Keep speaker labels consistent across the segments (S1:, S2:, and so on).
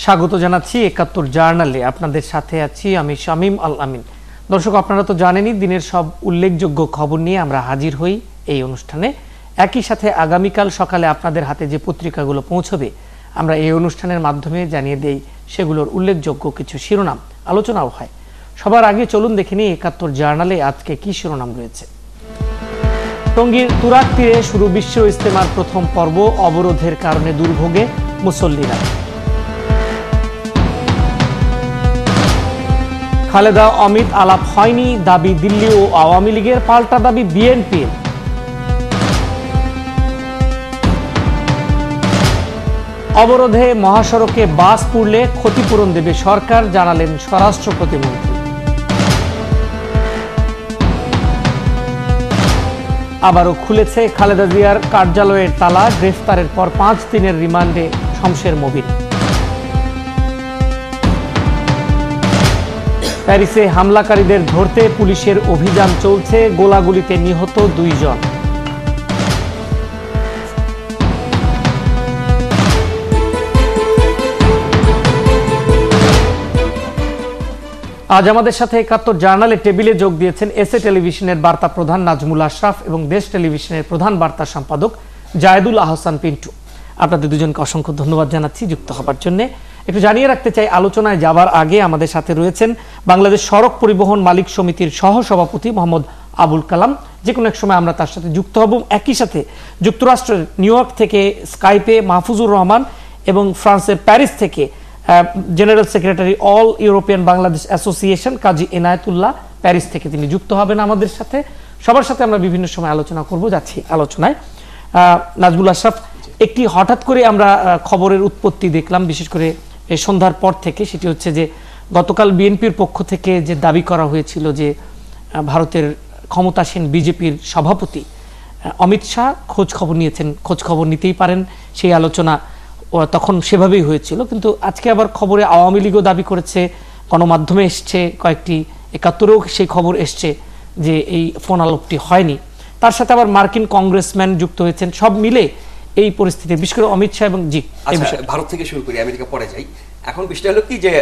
S1: স্বাগত জানাচ্ছি ৭১ জার্নালে। আপনাদের সাথে আছি আমি শামীম আল আমিন। দর্শক, আপনারা তো জানেনই দিনের সব উল্লেখযোগ্য খবর নিয়ে আমরা হাজির হই এই অনুষ্ঠানে। একই সাথে আগামীকাল সকালে আপনাদের হাতে যে পত্রিকাগুলো পৌঁছবে আমরা এই অনুষ্ঠানের মাধ্যমে জানিয়ে দেই সেগুলোর উল্লেখযোগ্য কিছু শিরোনাম, আলোচনাও হয়। সবার আগে চলুন দেখে নিই ৭১ জার্নালে আজকে কি শিরোনাম রয়েছে। টঙ্গীর তুরাগ তীরে শুরু বিশ্ব ইজতেমার প্রথম পর্ব, অবরোধের কারণে দুর্ভোগে মুসল্লিরা। খালেদা অমিত আলাপ হয়নি, দাবি দিল্লি ও আওয়ামী লীগের, পাল্টা দাবি বিএনপির। অবরোধে মহাসড়কে বাস পুড়লে ক্ষতিপূরণ দেবে সরকার, জানালেন স্বরাষ্ট্র প্রতিমন্ত্রী। আবারও খুলেছে খালেদা জিয়ার কার্যালয়ের তালা, গ্রেফতারের পর 5 দিনের রিমান্ডে শমশের মোবিন। প্যারিসে হামলাকারীদের ধরতে পুলিশের অভিযান চলছে, গোলাগুলিতে নিহত 2 জন। আজ আমাদের সাথে ৭১ জার্নালে টেবিলে যোগ দিয়েছেন এসএ টেলিভিশনের বার্তা প্রধান নাজমুল আশরাফ এবং দেশ টেলিভিশনের প্রধান বার্তা সম্পাদক জায়েদুল আহসান পিন্টু। আপনাদের দুজনকে অসংখ্য ধন্যবাদ জানাচ্ছি যুক্ত হবার জন্য। একটু জানিয়ে রাখতে চাই, আলোচনায় যাবার আগে আমাদের সাথে রয়েছেন বাংলাদেশ সড়ক পরিবহন মালিক সমিতির সহসভাপতি মোহাম্মদ আবুল কালাম। যে কোনো এক সময় আমরা তার সাথে যুক্ত হব। একই সাথে যুক্তরাষ্ট্রের নিউ ইয়র্ক থেকে স্কাইপে মাহফুজুর রহমান এবং ফ্রান্সের প্যারিস থেকে general secretary all European Bangladesh association Kazi Enayetullah Paris থেকে তিনি যুক্ত হবেন আমাদের সাথে। সবার সাথে আমরা বিভিন্ন সময় আলোচনা করব। যাচ্ছি আলোচনায়। নাজমুল আশরাফ, একটি হঠাৎ করে আমরা খবরের উৎপত্তি দেখলাম, বিশেষ করে এই সন্ধ্যার পর থেকে। সেটি হচ্ছে যে গতকাল বিএনপির পক্ষ থেকে যে দাবি করা হয়েছিল যে ভারতের ক্ষমতাসীন বিজেপির সভাপতি অমিত শাহ খোঁজ খবর নিয়েছেন, খোঁজ খবর নিতেই পারেন, সেই আলোচনা তখন সেভাবেই হয়েছিল। কিন্তু আজকে আবার খবরে আওয়ামী লীগও দাবি করেছে, গণমাধ্যমে এসছে, কয়েকটি ৭১-ও সেই খবর এসছে যে এই ফোন আলাপটি হয়নি। তার সাথে আবার মার্কিন কংগ্রেসম্যান যুক্ত হয়েছেন। সব মিলে এই পরিস্থিতি, বিশেষ করে অমিত শাহ এবং
S2: ভারত থেকে শুরু করি, আমেরিকা পরে যাই। এখন বিষয়টা হলো কি যে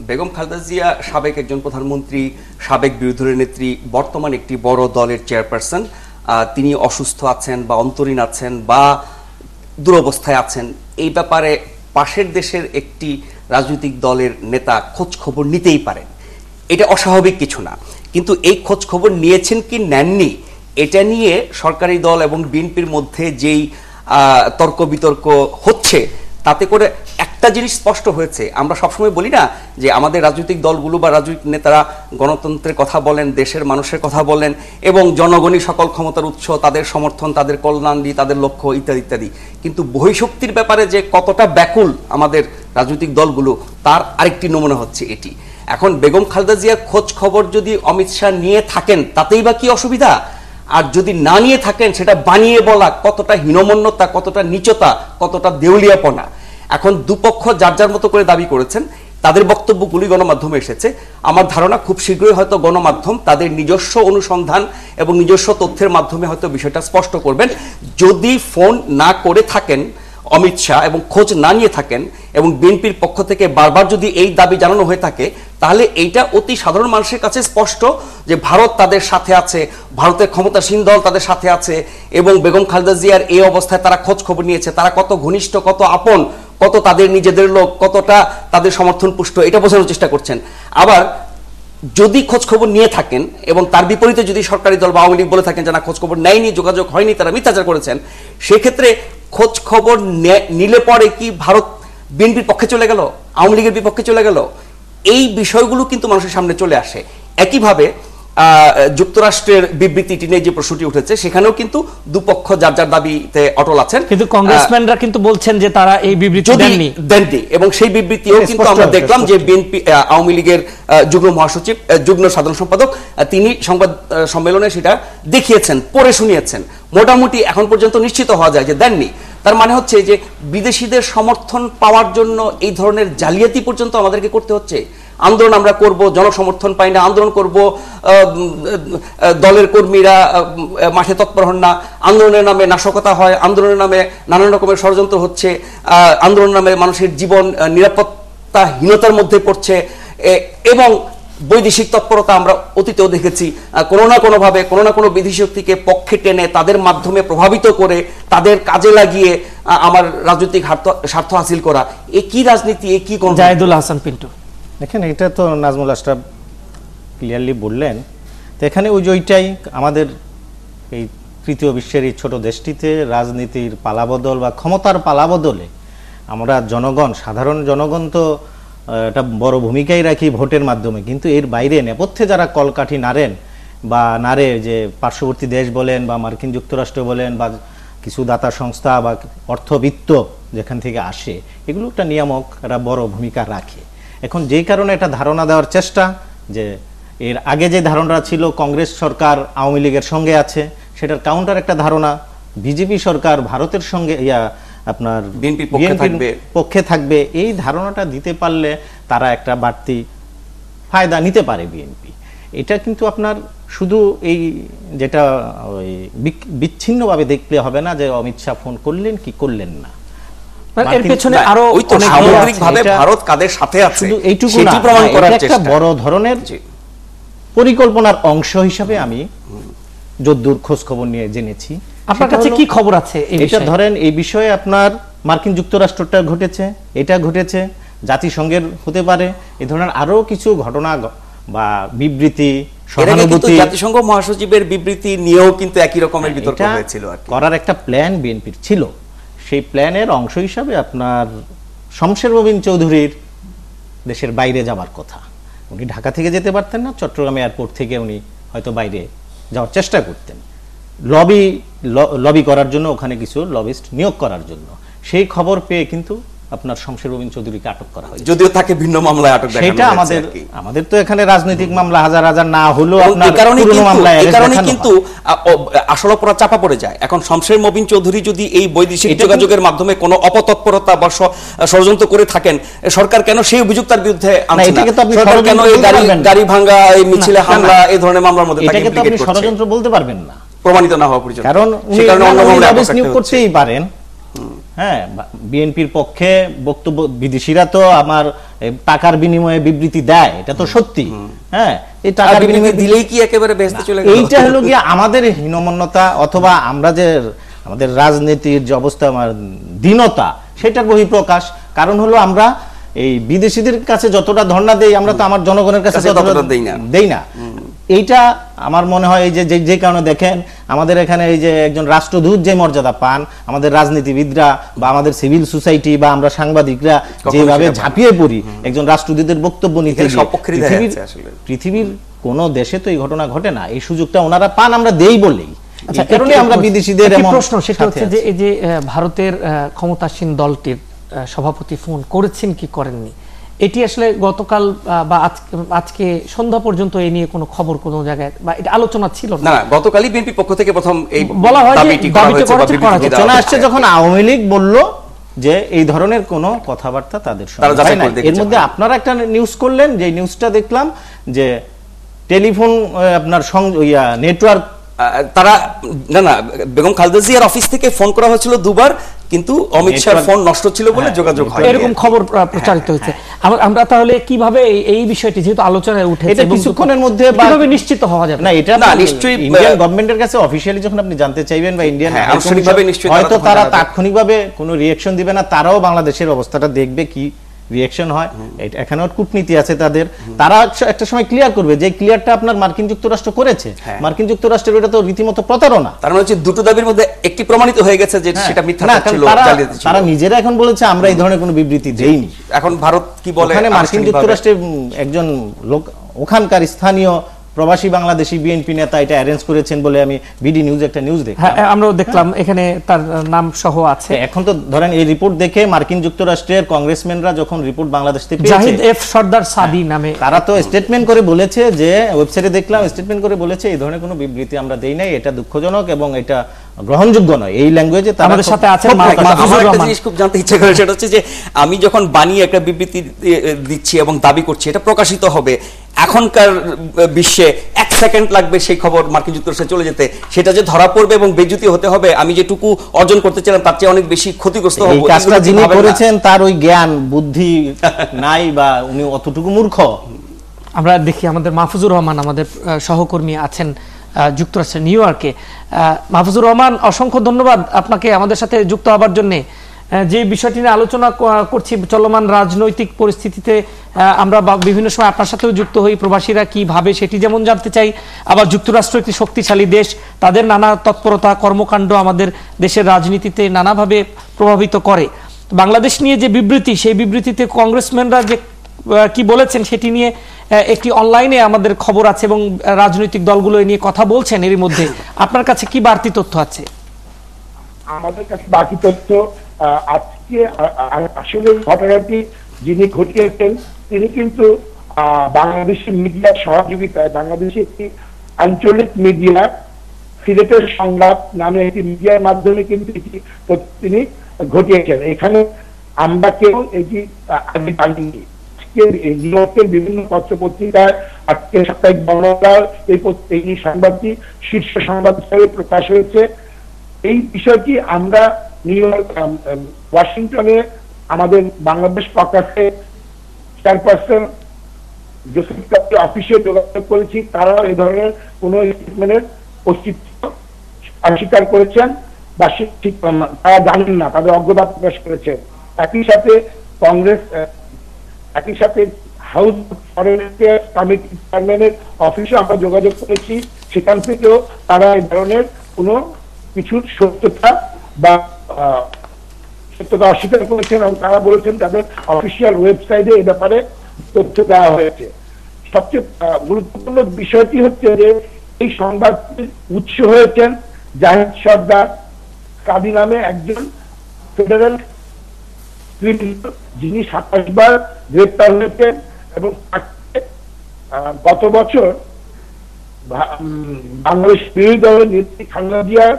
S2: বেগম খালেদা জিয়া সাবেক একজন প্রধানমন্ত্রী, সাবেক বিরোধী নেত্রী, বর্তমান একটি বড় দলের চেয়ারপারসন। তিনি অসুস্থ আছেন বা অন্তরীণ আছেন বা দুরবস্থায় আছেন, এই ব্যাপারে পাশের দেশের একটি রাজনৈতিক দলের নেতা খোঁজ খবর নিতেই পারেন, এটা অস্বাভাবিক কিছু না। কিন্তু এই খোঁজ খবর নিয়েছেন কি নেননি, এটা নিয়ে সরকারি দল এবং বিএনপির মধ্যে যেই তর্ক বিতর্ক হচ্ছে, তাতে করে একটা জিনিস স্পষ্ট হয়েছে। আমরা সবসময় বলি না যে আমাদের রাজনৈতিক দলগুলো বা রাজনৈতিক নেতারা গণতন্ত্রের কথা বলেন, দেশের মানুষের কথা বলেন এবং জনগণই সকল ক্ষমতার উৎস, তাদের সমর্থন, তাদের কল্যাণী, তাদের লক্ষ্য ইত্যাদি ইত্যাদি। কিন্তু বহিঃশক্তির ব্যাপারে যে কতটা ব্যাকুল আমাদের রাজনৈতিক দলগুলো, তার আরেকটি নমুনা হচ্ছে এটি। এখন বেগম খালেদা জিয়ার খোঁজ খবর যদি অমিত শাহ নিয়ে থাকেন, তাতেই বা কি অসুবিধা? আর যদি না নিয়ে থাকেন, সেটা বানিয়ে বলা কতটা হীনমন্যতা, কতটা নীচতা, কতটা দেউলিয়াপনা। এখন দুপক্ষ যার যার মতো করে দাবি করেছেন, তাদের বক্তব্যগুলি গণমাধ্যমে এসেছে। আমার ধারণা খুব শীঘ্রই হয়তো গণমাধ্যম তাদের নিজস্ব অনুসন্ধান এবং নিজস্ব তথ্যের মাধ্যমে হয়তো বিষয়টা স্পষ্ট করবেন। যদি ফোন না করে থাকেন অমিত শাহ এবং খোঁজ না নিয়ে থাকেন এবং বিএনপির পক্ষ থেকে বারবার যদি এই দাবি জানানো হয়ে থাকে, তাহলে এইটা অতি সাধারণ মানুষের কাছে স্পষ্ট যে ভারত তাদের সাথে আছে, ভারতের ক্ষমতাসীন দল তাদের সাথে আছে এবং বেগম খালেদা জিয়ার এই অবস্থায় তারা খোঁজ খবর নিয়েছে, তারা কত ঘনিষ্ঠ, কত আপন, কত তাদের নিজেদের লোক, কতটা তাদের সমর্থন পুষ্ট, এটা বোঝানোর চেষ্টা করছেন। আবার যদি খোঁজ খবর নিয়ে থাকেন এবং তার বিপরীতে যদি সরকারি দল বা আওয়ামী লীগ বলে থাকেন যে না খোঁজ খবর নেয়নি, যোগাযোগ হয়নি, তারা মিথ্যাচার করেছেন, সেক্ষেত্রে খোঁজ খবর নিলে পরে কি ভারত বিএনপির পক্ষে চলে গেল, আওয়ামী লীগের বিপক্ষে চলে গেল? এই বিষয়গুলো কিন্তু মানুষের সামনে চলে আসে। একইভাবে যুক্তরাষ্ট্রের বিবৃতিটি নিয়ে যে প্রশ্নটি উঠেছে, সেখানেও কিন্তু দুপক্ষ যার যার দাবিতে অটল আছেন।
S1: কিন্তু কংগ্রেসম্যানরা কিন্তু বলছেন যে তারা এই বিবৃতি দেননি
S2: এবং সেই বিবৃতিও কিন্তু আমরা দেখলাম যে বিএনপি আওয়ামী লীগের যুগ্ম মহাসচিব, যুগ্ম সাধারণ সম্পাদক, তিনি সংবাদ সম্মেলনে সেটা দেখিয়েছেন, পড়ে শুনিয়েছেন। মোটামুটি এখন পর্যন্ত নিশ্চিত হওয়া যায় যে দেননি। তার মানে হচ্ছে যে বিদেশিদের সমর্থন পাওয়ার জন্য এই ধরনের জালিয়াতি পর্যন্ত আমাদেরকে করতে হচ্ছে। আন্দোলন আমরা করব, জনসমর্থন পাই না, আন্দোলন করব, দলের কর্মীরা মাঠে তৎপর হন না, আন্দোলনের নামে নাশকতা হয়, আন্দোলনের নামে নানান রকমের ষড়যন্ত্র হচ্ছে, আন্দোলনের নামে মানুষের জীবন নিরাপত্তা নিরাপত্তাহীনতার মধ্যে পড়ছে এবং বৈদেশিক তৎপরতা আমরা অতীতেও দেখেছি কোনো না কোনোভাবে কোনো না কোনো বিদেশি শক্তিকে পক্ষে টেনে তাদের মাধ্যমে প্রভাবিত করে তাদের কাজে লাগিয়ে আমার রাজনৈতিক স্বার্থ হাসিল করা। এ কি রাজনীতি, এ কি কোন?
S1: জায়েদুল আহসান পিন্টু,
S3: দেখেন এটা তো নাজমুল আশরাফ ক্লিয়ারলি বললেন। তো এখানে ওইটাই আমাদের এই তৃতীয় বিশ্বের এই ছোট দেশটিতে রাজনীতির পালাবদল বা ক্ষমতার পালাবদলে আমরা জনগণ, সাধারণ জনগণ তো একটা বড় ভূমিকাই রাখি ভোটের মাধ্যমে, কিন্তু এর বাইরে নেপথ্যে যারা কলকাঠি নাড়ে যে পার্শ্ববর্তী দেশ বলেন বা মার্কিন যুক্তরাষ্ট্র বলেন বা কিছু দাতা সংস্থা বা অর্থবিত্ত যেখান থেকে আসে, এগুলো একটা নিয়ামক একটা বড় ভূমিকা রাখে। এখন যেই কারণে একটা ধারণা দেওয়ার চেষ্টা যে এর আগে যে ধারণা ছিল কংগ্রেস সরকার আওয়ামী লীগের সঙ্গে আছে, সেটার কাউন্টার একটা ধারণা বিজেপি সরকার ভারতের সঙ্গে আপনার
S2: বিএনপির
S3: পক্ষে থাকবে, এই ধারণাটা দিতে পারলে তারা একটা বাড়তি ফায়দা নিতে পারে বিএনপি। এটা কিন্তু আপনার শুধু এই যেটা ওই বিচ্ছিন্নভাবে দেখলে হবে না যে অমিত শাহ ফোন করলেন কি করলেন না,
S1: এর পেছনে আরো
S2: সামগ্রিকভাবে ভারত কাদের সাথে আছে
S3: শুধু এইটুকু
S2: সেটি
S3: না,
S2: প্রমাণ করার
S3: একটা
S2: চেষ্টা
S3: বড় ধরনের পরিকল্পনার অংশ হিসাবে আমি যদ্দূর খোঁজ খবর নিয়ে জেনেছি।
S1: আপনার কাছে কি খবর আছে
S3: এটা ধরেন এই বিষয়ে আপনার মার্কিন যুক্তরাষ্ট্রটা ঘটেছে, এটা ঘটেছে, জাতিসংঘের হতে পারে, এই ধরনের আরো কিছু ঘটনা বা বিবৃতি, সহানুভূতি,
S2: জাতিসংঘ মহাসচিবের বিবৃতি নিয়েও কিন্তু একই রকমের বিতর্ক হয়েছিল
S3: করার একটা প্ল্যান বিএনপির ছিল। সেই প্ল্যানের অংশ হিসাবে আপনার শমশের মোবিন চৌধুরীর দেশের বাইরে যাবার কথা, উনি ঢাকা থেকে যেতে পারতেন না, চট্টগ্রাম এয়ারপোর্ট থেকে উনি হয়তো বাইরে যাওয়ার চেষ্টা করতেন লবি করার জন্য, ওখানে কিছু লবিস্ট নিয়োগ করার জন্য। সেই খবর পেয়ে কিন্তু আপনার শমশের মোবিন চৌধুরীকে আটক করা হয়েছে,
S2: যদিও তাকে ভিন্ন মামলায় আটক দেখানো হয়েছে।
S3: সেটা আমাদের তো এখানে রাজনৈতিক মামলা হাজার হাজার না হলেও আপনার পুরনো মামলায়
S2: এই কারণে কিন্তু আসল অপরাধ চাপা পড়ে যায়। এখন শমশের মোবিন চৌধুরী যদি এই বৈদেশিক যোগাযোগের মাধ্যমে কোনো অপতৎপরতা বা ষড়যন্ত্র করে থাকেন, সরকার কেন সেই অভিযোগ তার বিরুদ্ধে আনছে না? সরকার কেন এই গাড়ি ভাঙা, এই মিছিলে হামলা, এই ধরনের মামলার মধ্যে তাকে
S3: এটাকে তো আপনি ষড়যন্ত্র বলতে পারবেন না,
S2: প্রমাণিত না হওয়া পর্যন্ত,
S3: কারণ
S2: সে কারণে অন্য মামলায়
S3: নিয়োগ করতেই পারেন। হ্যাঁ, বিএনপির পক্ষে বক্তব্য, বিদেশিরা তো আমার টাকার বিনিময়ে বিবৃতি দেয়, এটা তো সত্যি। হ্যাঁ, এই টাকার বিনিময়ে
S2: দিলেই কি একেবারে বেহেশতে চলে গেল?
S3: এইটা হলো গিয়ে আমাদের হীনমন্যতা অথবা আমরা যে আমাদের রাজনীতির যে অবস্থা, আমার দীনতা, সেটার বহিঃপ্রকাশ। কারণ হলো আমরা এই বিদেশিদের কাছে যতটা ধর্ণা দেই, আমরা তো আমার জনগণের কাছে ততটা দেই না। এইটা আমার মনে হয় এই যে কারণে দেখেন আমাদের এখানে এই যে একজন রাষ্ট্রদূত যে মর্যাদা পান, আমাদের রাজনীতিবিদরা বা আমাদের সিভিল সোসাইটি বা আমরা সাংবাদিকরা যেভাবে ঝাঁপিয়ে পড়ি একজন রাষ্ট্রদূতের বক্তব্য নিতে, পৃথিবীর কোন দেশে তো এই ঘটনা ঘটে না, এই সুযোগটা ওনারা পান, আমরা দেই বলেই। এই কারণে আমরা বিদেশিদের এমন
S1: প্রশ্ন, সেটা হচ্ছে যে এই যে ভারতের ক্ষমতাসীন দলটির সভাপতি ফোন করেছেন কি করেননি, এটি আসলে গতকাল বা আজকে সন্ধ্যা পর্যন্ত এই নিয়ে কোনো খবর কোনো জায়গায় বা এটা আলোচনা ছিল না।
S2: গতকালই বিএনপি পক্ষ থেকে প্রথম এই
S1: বলা হয় যে
S3: আলোচনা আসছে যখন আওয়ামী লীগ বলল যে এই ধরনের কোনো কথাবার্তা তাদের সঙ্গে নাই। এর মধ্যে আপনারা একটা নিউজ করলেন, যে নিউজটা দেখলাম যে টেলিফোন আপনার নেটওয়ার্ক,
S2: তারা না বেগম খালেদা জিয়ার অফিস থেকে ফোন করা হয়েছিল দুবার, কিন্তু অমিত শাহর ফোন নষ্ট ছিল বলে যোগাযোগ হয়,
S1: এরকম খবর প্রচারিত হয়েছে। আমরা তাহলে কিভাবে এই বিষয়টি যেহেতু আলোচনায় উঠেছে,
S3: এটা কিছুক্ষণের মধ্যে
S1: কিভাবে নিশ্চিত হওয়া যাবে
S3: না? এটা না, নিশ্চয়ই ইন্ডিয়ান গভর্নমেন্টের কাছে অফিশিয়ালি যখন আপনি জানতে চাইবেন বা ইন্ডিয়ান
S2: আনুষ্ঠানিকভাবে নিশ্চয়ই
S3: হয়তো তারা তাৎক্ষণিকভাবে কোনো রিঅ্যাকশন দিবে না, তারাও বাংলাদেশের অবস্থাটা দেখবে কি রিঅ্যাকশন হয়। এখানেও কূটনীতি আছে তাদের, তারা একটা সময় ক্লিয়ার করবে। যে ক্লিয়ারটা আপনার মার্কিন যুক্তরাষ্ট্র করেছে, মার্কিন যুক্তরাষ্ট্রের ওটা তো রীতিমতো প্রতারণা।
S2: তার মানে হচ্ছে দুটো দাবির মধ্যে একটি প্রমাণিত হয়ে গেছে যে সেটা মিথ্যা ছিল।
S3: তারা নিজেরা এখন বলেছে আমরা এই ধরনের কোনো বিবৃতি দেইনি।
S2: এখন ভারত কি বলে?
S3: ওখানে মার্কিন যুক্তরাষ্ট্রের একজন লোক, ওখানকার স্থানীয় প্রবাসী বাংলাদেশি বিএনপি নেতা এটা অ্যারেঞ্জ করেছেন বলে আমি বিডি নিউজ একটা নিউজ দেখলাম।
S1: হ্যাঁ, আমরাও দেখলাম, এখানে তার নাম সহ আছে।
S3: এখন তো ধরেন এই রিপোর্ট দেখে মার্কিন যুক্তরাষ্ট্রের কংগ্রেসম্যানরা যখন রিপোর্ট বাংলাদেশ থেকে পেয়েছে,
S1: জাহিদ এফ সর্দার সাদি নামে,
S3: তারা তো স্টেটমেন্ট করে বলেছে, যে ওয়েবসাইটে দেখলাম স্টেটমেন্ট করে বলেছে এই ধরনের কোনো বিবৃতি আমরা দেই নাই, এটা দুঃখজনক এবং এটা গ্রহণযোগ্য নয়। এই ল্যাঙ্গুয়েজে
S1: আমাদের সাথে আছে।
S2: আমার একটা জিনিস খুব জানতে ইচ্ছা করে, সেটা হচ্ছে যে আমি যখন বানিয়ে একটা বিবৃতি দিচ্ছি এবং দাবি করছি এটা প্রকাশিত হবে, এখনকার বিশ্বে 1 সেকেন্ড লাগবে সেই খবর মার্কিন যুক্তরাষ্ট্রে চলে যেতে, সেটা যে ধরা পড়বে এবং বেজ্জতি হতে হবে, আমি যেটুকু অর্জন করতে চাইলাম তার চেয়ে অনেক বেশি ক্ষতিগ্রস্ত হব,
S3: এই কাজটা যিনি করেছেন তার ওই জ্ঞান বুদ্ধি নাই বা উনি অতটুকু মূর্খ।
S1: আমরা দেখি আমাদের মাহফুজুর রহমান আমাদের সহকর্মী আছেন যুক্তরাষ্ট্রের নিউ ইয়র্কে। মাহফুজুর রহমান, অসংখ্য ধন্যবাদ আপনাকে আমাদের সাথে যুক্ত হবার জন্য। যে বিষয়টি নিয়ে আলোচনা করছি, চলমান রাজনৈতিক পরিস্থিতিতে আমরা বিভিন্ন সময় আপনার সাথেও যুক্ত হই, প্রবাসীরা কি ভাবে সেটি যেমন জানতে চাই, আবার যুক্তরাষ্ট্র একটি শক্তিশালী দেশ, তাদের নানা তৎপরতা কর্মকাণ্ড আমাদের দেশের রাজনীতিতে নানাভাবে প্রভাবিত করে। বাংলাদেশ নিয়ে যে বিবৃতি, সেই বিবৃতিতে কংগ্রেসম্যানরা যে কি বলেছেন সেটি নিয়ে একটি অনলাইনে আমাদের খবর আছে এবং রাজনৈতিক দলগুলো এ নিয়ে কথা বলছেন। এর মধ্যে আপনার কাছে কি বাড়তি তথ্য আছে?
S4: আমাদের কাছে বাকি তথ্য আজকে আসলে ঘটনাটি যিনি ঘটিয়েছেন তিনি কিন্তু বাংলাদেশি মিডিয়ার সহযোগিতায় বাংলাদেশি একটি আঞ্চলিক মিডিয়া সিলেটের সংলাপ নামে একটি মিডিয়ার মাধ্যমে কিন্তু তিনি ঘটিয়েছেন। এখানে আমরা কেউ এটি আগে জানিনি। নিউইয়র্কের বিভিন্ন পত্র পত্রিকায় আজকে সাপ্তাহিক বর্ণনার এই সংবাদটি শীর্ষ সংবাদ হিসেবে প্রকাশ হয়েছে। এই বিষয়টি আমরা নিউ ইয়র্ক ওয়াশিংটনে আমাদের বাংলাদেশ প্রকাশে চেয়ারপারসন জোসেফ কাপি অফিসে যোগাযোগ করেছি, তারাও এই ধরনের কোন স্টেটমেন্টের অস্তিত্ব অস্বীকার করেছেন বা ঠিক তারা জানেন না, তাদের অজ্ঞতা প্রকাশ করেছেন। একই সাথে কংগ্রেস একই সাথে হাউস ফরেন অ্যাফেয়ার্স কমিটি চেয়ারম্যানের অফিসে আমরা যোগাযোগ করেছি, সেখান থেকেও তারা এই ধরনের কোনো কিছুর সত্যতা বা সত্যতা অস্বীকার করেছেন এবং তারা বলেছেন তাদের অফিসিয়াল ওয়েবসাইটে এই ব্যাপারে তথ্য দেওয়া হয়েছে। সবচেয়ে গুরুত্বপূর্ণ বিষয়টি হচ্ছে যে এই সংবাদটির উৎস হয়েছেন জাহিদ সর্দার কাদি নামে একজন ফেডারেল ক্রিমিনাল, যিনি 27 বার গ্রেপ্তার হয়েছেন এবং গত বছর বাংলাদেশ বিরোধী দলের নেত্রী খালেদা জিয়ার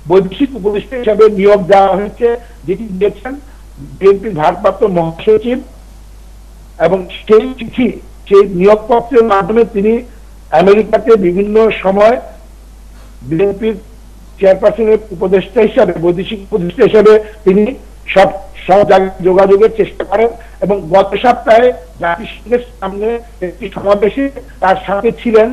S4: বৈদেশিক উপদেষ্টা হিসাবে নিয়োগ দেওয়া হয়েছে, যেটি দিয়েছেন বিএনপির ভারপ্রাপ্ত মহাসচিব। এবং সেই চিঠি, সেই নিয়োগপত্রের মাধ্যমে তিনি আমেরিকাতে বিভিন্ন সময় বিএনপির চেয়ারপারসনের উপদেষ্টা হিসাবে, বৈদেশিক উপদেষ্টা হিসাবে তিনি সব জায়গায় যোগাযোগের চেষ্টা করেন। এবং গত সপ্তাহে জাতিসংঘের সামনে একটি সমাবেশে তার সাথে ছিলেন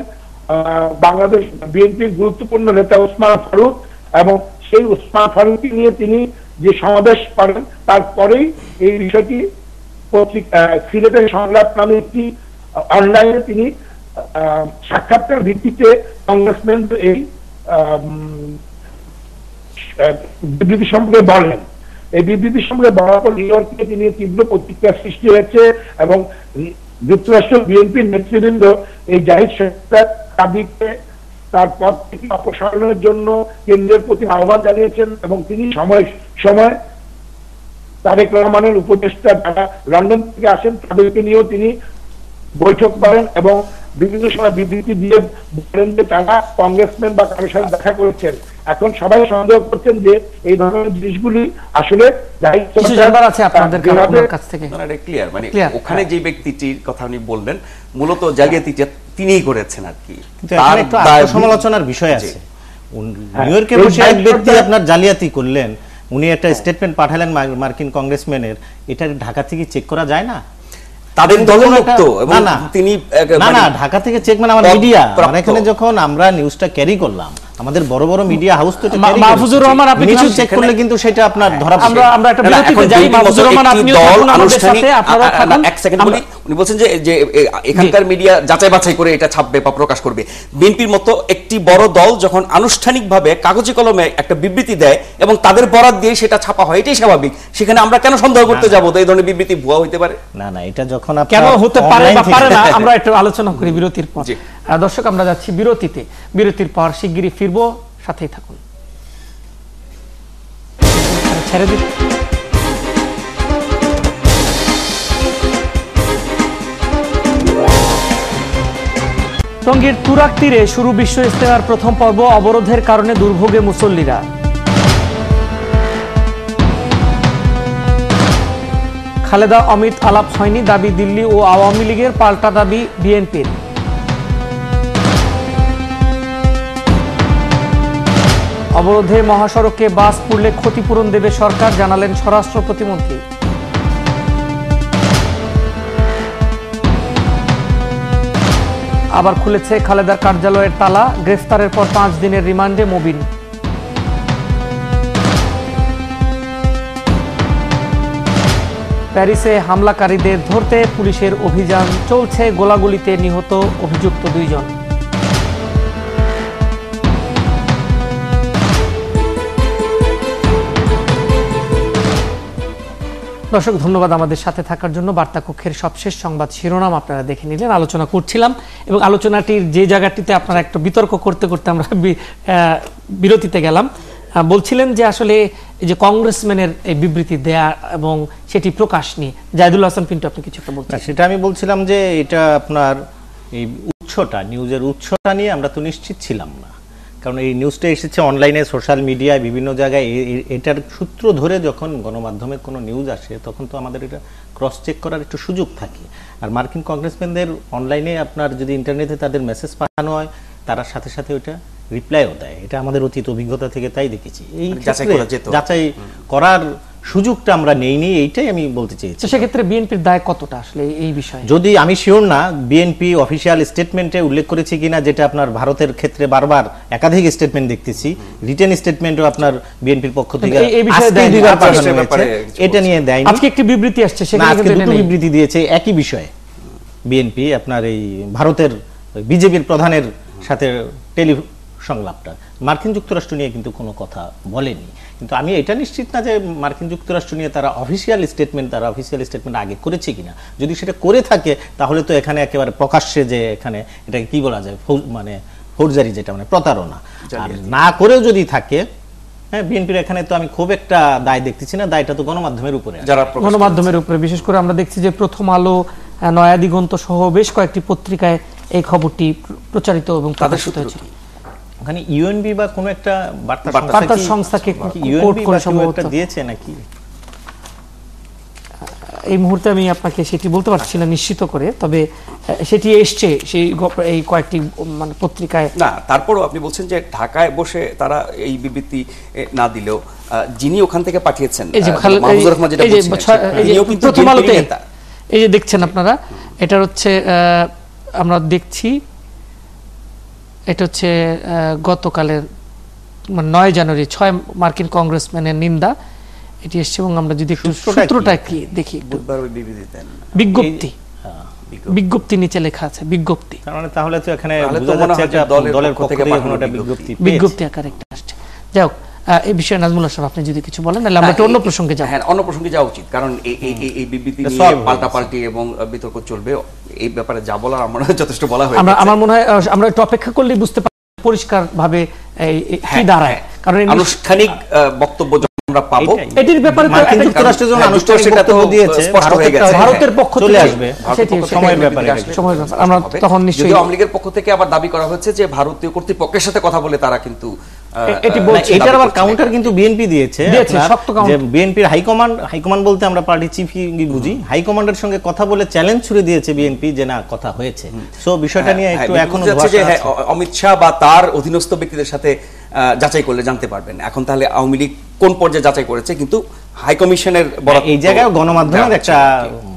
S4: বাংলাদেশ বিএনপির গুরুত্বপূর্ণ নেতা ওসমান ফারুক, এবং সেই ওসমান ফারুককে নিয়ে তিনি যে সমাবেশ করেন তারপরেই এই বিষয়টি সিলেটের সংলাপ নামে একটি অনলাইনে তিনি সাক্ষাৎকার ভিত্তিতে কংগ্রেসম্যান এই বিবৃতি সম্পর্কে বলেন। এই বিবৃতি সম্পর্কে বলার পর নিউ ইয়র্কে তিনি তীব্র প্রতিক্রিয়া সৃষ্টি হয়েছে এবং যুক্তরাষ্ট্র বিএনপির নেতৃবৃন্দ এই জাহিদ সরদার কাদিকে তার পদ থেকে অপসারণের জন্য কেন্দ্রের প্রতি আহ্বান জানিয়েছেন এবং তিনি সময় সময় তারেক রহমানের উপদেষ্টা যারা লন্ডন থেকে আসেন তাদেরকে নিয়েও তিনি বৈঠক করেন এবং বিভিন্ন সময় বিবৃতি দিয়ে বলেন যে তারা কংগ্রেসম্যান বা কারোর সাথে দেখা করেছেন। এখন সবাই সন্দেহ করছেন যে এই ধরনের জিনিসগুলি আসলে
S2: ওখানে যে ব্যক্তিটির কথা উনি বললেন মূলত জালিয়াতিটা তিনিই করেছেন আর কি।
S3: সমালোচনার বিষয় আছে। নিউ ইয়র্কে বসে এক ব্যক্তি আপনার জালিয়াতি করলেন, উনি একটা স্টেটমেন্ট পাঠালেন মার্কিন কংগ্রেসম্যানের, এটা ঢাকা থেকে চেক করা যায় না?
S2: তাদের দলভুক্ত এবং তিনি
S3: না ঢাকা থেকে চেক মানে আমার মিডিয়া, এখানে যখন আমরা নিউজটা ক্যারি করলাম আমাদের বড় বড় মিডিয়া হাউস তো
S1: মাহফুজুর রহমান আপনি
S3: কিছু চেক করলে কিন্তু সেটা আপনার ধরা পড়ে।
S1: আমরা একটা বিরতিতে যাই। মাহফুজুর রহমান আপনি আমাদের সাথে আপনারা থাকুন।
S2: এক সেকেন্ড বলি, উনি বলছেন যে এখানকার মিডিয়া যাচাই বাছাই করে এটা ছাপবে বা প্রকাশ করবে। বিএনপির মতো একটি বড় দল যখন আনুষ্ঠানিকভাবে কাগজে কলমে একটা বিবৃতি দেয় এবং তাদের বরাত দিয়ে সেটা ছাপা হয়, এটাই স্বাভাবিক। সেখানে আমরা কেন সন্দেহ করতে যাব এই ধরনের বিবৃতি ভুয়া হতে পারে?
S3: না এটা যখন
S1: কেন হতে পারে বা পারে না আমরা একটু আলোচনা করি বিরতির পর। দর্শক আমরা যাচ্ছি বিরতিতে, বিরতির পর শিগগিরই ফিরবো, সাথেই থাকুন। ছেড়ে দিন। টঙ্গীর তুরাগ তীরে শুরু বিশ্ব ইজতেমার প্রথম পর্ব, অবরোধের কারণে দুর্ভোগে মুসল্লিরা। খালেদা অমিত আলাপ হয়নি, দাবি দিল্লি ও আওয়ামী লীগের, পাল্টা দাবি বিএনপির। অবরোধে মহাসড়কে বাস পুড়লে ক্ষতিপূরণ দেবে সরকার, জানালেন স্বরাষ্ট্র প্রতিমন্ত্রী। আবার খুলেছে খালেদার কার্যালয়ের তালা, গ্রেফতারের পর 5 দিনের রিমান্ডে মবিন। প্যারিসে হামলাকারীদের ধরতে পুলিশের অভিযান চলছে, গোলাগুলিতে নিহত অভিযুক্ত 2 জন। দর্শক ধন্যবাদ আমাদের সাথে থাকার জন্য। বার্তা কক্ষের সবশেষ সংবাদ শিরোনাম আপনারা দেখে নিলেন। আলোচনা করছিলাম এবং আলোচনাটির যে জায়গাটিতে আপনারা একটা বিতর্ক করতে করতে আমরা বিরতিতে গেলাম। বলছিলেন যে আসলে এই যে কংগ্রেসম্যানের এই বিবৃতি দেয়া এবং সেটি প্রকাশ নিয়ে জাহিদুল হাসান পিন্টু আপনি কিছু একটা বলছেন।
S3: সেটা আমি বলছিলাম যে এটা আপনার এই উৎসটা, নিউজের উৎসটা নিয়ে আমরা তো নিশ্চিত ছিলাম না, কারণ এই নিউজটা এসেছে অনলাইনে, সোশ্যাল মিডিয়ায়, বিভিন্ন জায়গায়। এটার সূত্র ধরে যখন গণমাধ্যমে কোনো নিউজ আসে তখন তো আমাদের এটা ক্রস চেক করার একটু সুযোগ থাকে। আর মার্কিন কংগ্রেসম্যানদের অনলাইনে আপনার যদি ইন্টারনেটে তাদের মেসেজ পাঠানো হয়, তারা সাথে সাথে ওইটা রিপ্লাইও দেয়। এটা আমাদের অতীত অভিজ্ঞতা থেকে তাই দেখেছি। এই যাচাই করার সুযোগটা আমরা নেইনি, এইটাই আমি বলতে চেয়েছি।
S1: সেক্ষেত্রে বিএনপির দায় কতটা আসলে এই বিষয়ে?
S3: যদি আমি শিওর না বিএনপি অফিসিয়াল স্টেটমেন্টে উল্লেখ করেছে কিনা, যেটা আপনার ভারতের ক্ষেত্রে বারবার একাধিক স্টেটমেন্ট দেখতেছি, রিটেন স্টেটমেন্টও আপনার বিএনপির পক্ষ থেকে এটা নিয়ে দেয়নি।
S1: আজকে একটি বিবৃতি আসছে, সেখানে
S3: আজকে দুটো বিবৃতি দিয়েছে একই বিষয়ে বিএনপি। আপনার এই ভারতের বিজেপির প্রধানের সাথে টেলি সংলাপটা মার্কিন যুক্তরাষ্ট্র নিয়ে কিন্তু কোনো কথা বলেনি। কিন্তু আমি এটা নিশ্চিত না যে মার্কিন যুক্তরাষ্ট্র নিয়ে তারা অফিসিয়াল স্টেটমেন্ট আগে করেছে কিনা। যদি সেটা করে থাকে তাহলে তো এখানে একেবারে প্রকাশ্যে যে এখানে এটাকে কি বলা যায়, মানে ফৌজদারি, যেটা মানে প্রতারণা। আর না করেও যদি থাকে, হ্যাঁ, বিএনপির এখানে তো আমি খুব একটা দায় দেখতেছি না। দায়টা তো গণমাধ্যমের উপরে,
S1: গণমাধ্যমের উপরে। বিশেষ করে আমরা দেখছি যে প্রথম আলো, নয়া দিগন্ত সহ বেশ কয়েকটি পত্রিকায় এই খবরটি প্রচারিত এবং প্রকাশিত হয়েছে।
S3: ওখানে ইউএনবি বা কোনো একটা
S1: বার্তা সংস্থাকে কোট করে সম্ভবত
S3: দিয়েছে নাকি,
S1: এই মুহূর্তে আমি আপনাকে সেটি বলতে পারছি না নিশ্চিত করে, তবে সেটি এসছে সেই এই কয়েকটি মানে পত্রিকায়।
S2: না, তারপরও আপনি বলছেন যে ঢাকায় বসে তারা এই বিবৃতি না দিলেও যিনি ওখান থেকে পাঠিয়েছেন,
S1: প্রথম আলোতে এই যে দেখছেন আপনারা, এটা হচ্ছে আমরা দেখছি, এটা হচ্ছে গতকালের 9 জানুয়ারি 6 মার্কিন কংগ্রেসম্যানের নিন্দা, এটি এসছে। এবং আমরা যদি একটু সূত্রটা কি দেখি, বিজ্ঞপ্তি নিচে লেখা আছে, বিজ্ঞপ্তি।
S3: তাহলে তো এখানে বোঝা যাচ্ছে একটা দলের পক্ষ থেকে কোনো একটা
S1: বিজ্ঞপ্তি আকারে একটা আসছে। যাই হোক, এই বিষয়ে নাজমুল আশরাফ আপনি যদি কিছু বলেন, তাহলে আমরা অন্য প্রসঙ্গে যাব।
S2: হ্যাঁ, অন্য প্রসঙ্গে যাওয়া উচিত, কারণ এই বিবৃতি নিয়ে পাল্টাপাল্টি এবং বিতর্ক চলবে। এই ব্যাপারে যা বলার আমার যথেষ্ট বলা হয়েছে।
S1: আমার মনে হয় আমরা একটু অপেক্ষা করলেই বুঝতে পারি পরিষ্কারভাবে কি দাঁড়ায়, কারণ
S2: আনুষ্ঠানিক বক্তব্য আমরা পাবো।
S1: এটির ব্যাপারে
S3: মার্কিন যুক্তরাষ্ট্র যখন আনুষ্ঠানিক বক্তব্য দিয়েছে,
S2: স্পষ্ট হয়ে গেছে,
S1: ভারতের পক্ষ
S3: চলে আসবে,
S1: সেটি
S3: সময়ের ব্যাপারে
S1: আমরা তখন নিশ্চয়ই।
S2: আওয়ামী লীগের পক্ষ থেকে আবার দাবি করা হচ্ছে যে ভারতীয় কর্তৃপক্ষের সাথে কথা বলে তারা কিন্তু
S3: এটার আবার কাউন্টার কিন্তু বিএনপি দিয়েছে। যে বিএনপির হাইকমান্ড বলতে আমরা পার্টি চিফ বুঝি, হাইকমান্ডের সঙ্গে কথা বলে চ্যালেঞ্জ ছুড়ে দিয়েছে বিএনপি যে না, কথা হয়েছে। সো বিষয়টা নিয়ে একটু এখনো
S2: অমিত শাহ বা তার অধীনস্থ ব্যক্তিদের সাথে যাচাই করলে জানতে পারবেন। এখন তাহলে আওয়ামী লীগ কোন পর্যায়ে যাচাই করেছে, কিন্তু হাই কমিশনের
S3: এই জায়গায় গণমাধ্যমের একটা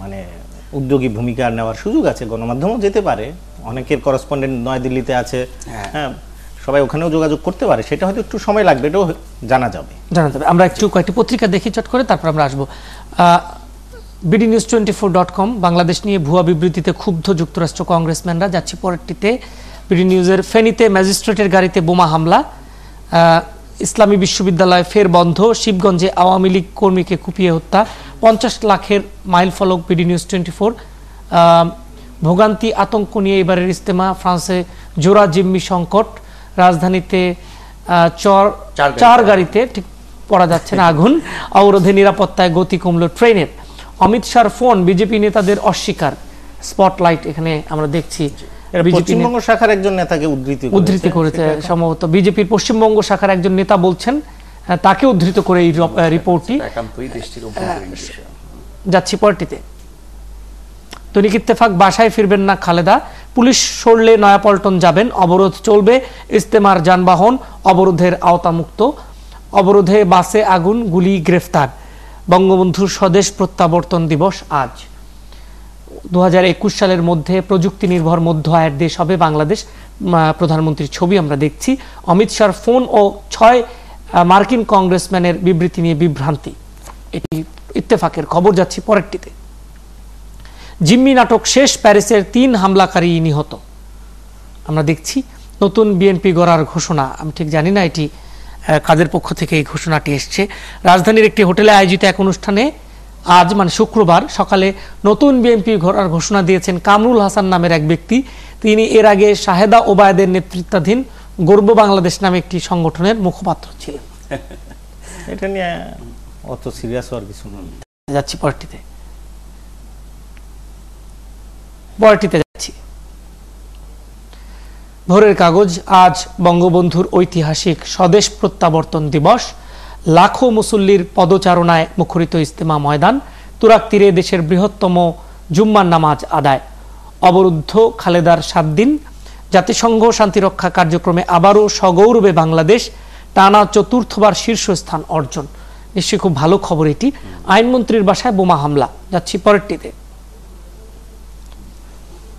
S3: মানে উদ্যোগী ভূমিকা নেওয়ার সুযোগ আছে। গণমাধ্যমও যেতে পারে, অনেকের করেসপন্ডেন্ট নয়াদিল্লিতে আছে, হ্যাঁ, সবাই ওখানেও যোগাযোগ করতে পারে। সেটা হয়তো একটু সময় লাগবে, এটাও জানা যাবে।
S1: আমরা একটু কয়েকটি পত্রিকা দেখি চট করে, তারপর আমরা আসবো। BDNews24.com, বাংলাদেশ নিয়ে ভুয়া বিবৃতিতে ক্ষুব্ধ যুক্তরাষ্ট্র কংগ্রেসম্যানরা। যাচ্ছি পরেরটিতে, বিডি নিউজের ফেনীতে ম্যাজিস্ট্রেটের গাড়িতে বোমা হামলা, ইসলামী বিশ্ববিদ্যালয় ফের বন্ধ, শিবগঞ্জে আওয়ামী লীগ কর্মীকে কুপিয়ে হত্যা, 50 লাখের মাইল ফলক। বিডি নিউজ 24, ভোগান্তি আতঙ্ক নিয়ে এবারের ইজতেমা, ফ্রান্সে জোড়া জিম্মি সংকট, রাজধানীতে চার গাড়িতে ঠিক পড়া যাচ্ছে না আগুন, অবরোধে নিরাপত্তায় গতি কমল ট্রেনের। অমিত শাহর ফোন, বিজেপি নেতাদের অস্বীকার। স্পটলাইট এখানে আমরা দেখছি
S3: পশ্চিমবঙ্গ শাখার একজন নেতাকে উদ্ধৃতি করেছে
S1: সম্ভবত বিজেপির পশ্চিমবঙ্গ শাখার একজন নেতা বলছেন, তাকে উদ্ধৃত করে এই রিপোর্টটি। যাচ্ছি পরেরটিতে, দৈনিক ইত্তেফাক, বাসায় ফিরবেন না খালেদা, পুলিশ সরলে নয়াপল্টন যাবেন, অবরোধ চলবে, ইস্তেমার যানবাহন অবরোধের আওতামুক্ত, অবরোধে বাসে আগুন, গুলি, গ্রেফতার। বঙ্গবন্ধুর স্বদেশ প্রত্যাবর্তন দিবস আজ। 2021 সালের মধ্যে প্রযুক্তি নির্ভর মধ্য আয়ের দেশ হবে বাংলাদেশ। প্রধানমন্ত্রীর ছবি আমরা দেখছি। অমিত শাহর ফোন ও 6 মার্কিন কংগ্রেসম্যানের বিবৃতি নিয়ে বিভ্রান্তি, এটি ইত্তেফাকের খবর। যাচ্ছি পরেরটিতে। জিম্মি নাটক শেষ, প্যারিসের 3 হামলাকারী নিহত। আমরা দেখছি নতুন বিএনপি গড়ার ঘোষণা। আমি ঠিক জানি না এটি কাদের পক্ষ থেকে এই ঘোষণাটি এসছে। রাজধানীর একটি হোটেলে আয়োজিত এক অনুষ্ঠানে আজ মানে শুক্রবার সকালে নতুন বিএনপি গড়ার ঘোষণা দিয়েছেন কামরুল হাসান নামের এক ব্যক্তি। তিনি এর আগে শাহেদা ওবায়দের নেতৃত্বাধীন গর্ব বাংলাদেশ নামে একটি সংগঠনের মুখপাত্র ছিলেন।
S3: এটা নিয়ে অত সিরিয়াস হওয়ার কিছু নয়।
S1: যাচ্ছি পরেরটিতে যাচ্ছি। ভোরের কাগজ। আজ বঙ্গবন্ধুর ঐতিহাসিক স্বদেশ প্রত্যাবর্তন দিবস। লাখো মুসল্লির পদচারণায় মুখরিত ইস্তেমা ময়দান। তুরাগ তীরে দেশের বৃহত্তম জুম্মার নামাজ আদায়। অবরুদ্ধ খালেদার 7 দিন। জাতিসংঘ শান্তিরক্ষা কার্যক্রমে আবারও সগৌরবে বাংলাদেশ, টানা 4র্থবার শীর্ষস্থান অর্জন। নিশ্চয়ই খুব ভালো খবর এটি। আইনমন্ত্রীর বাসায় বোমা হামলা। যাচ্ছি পরেরটিতে।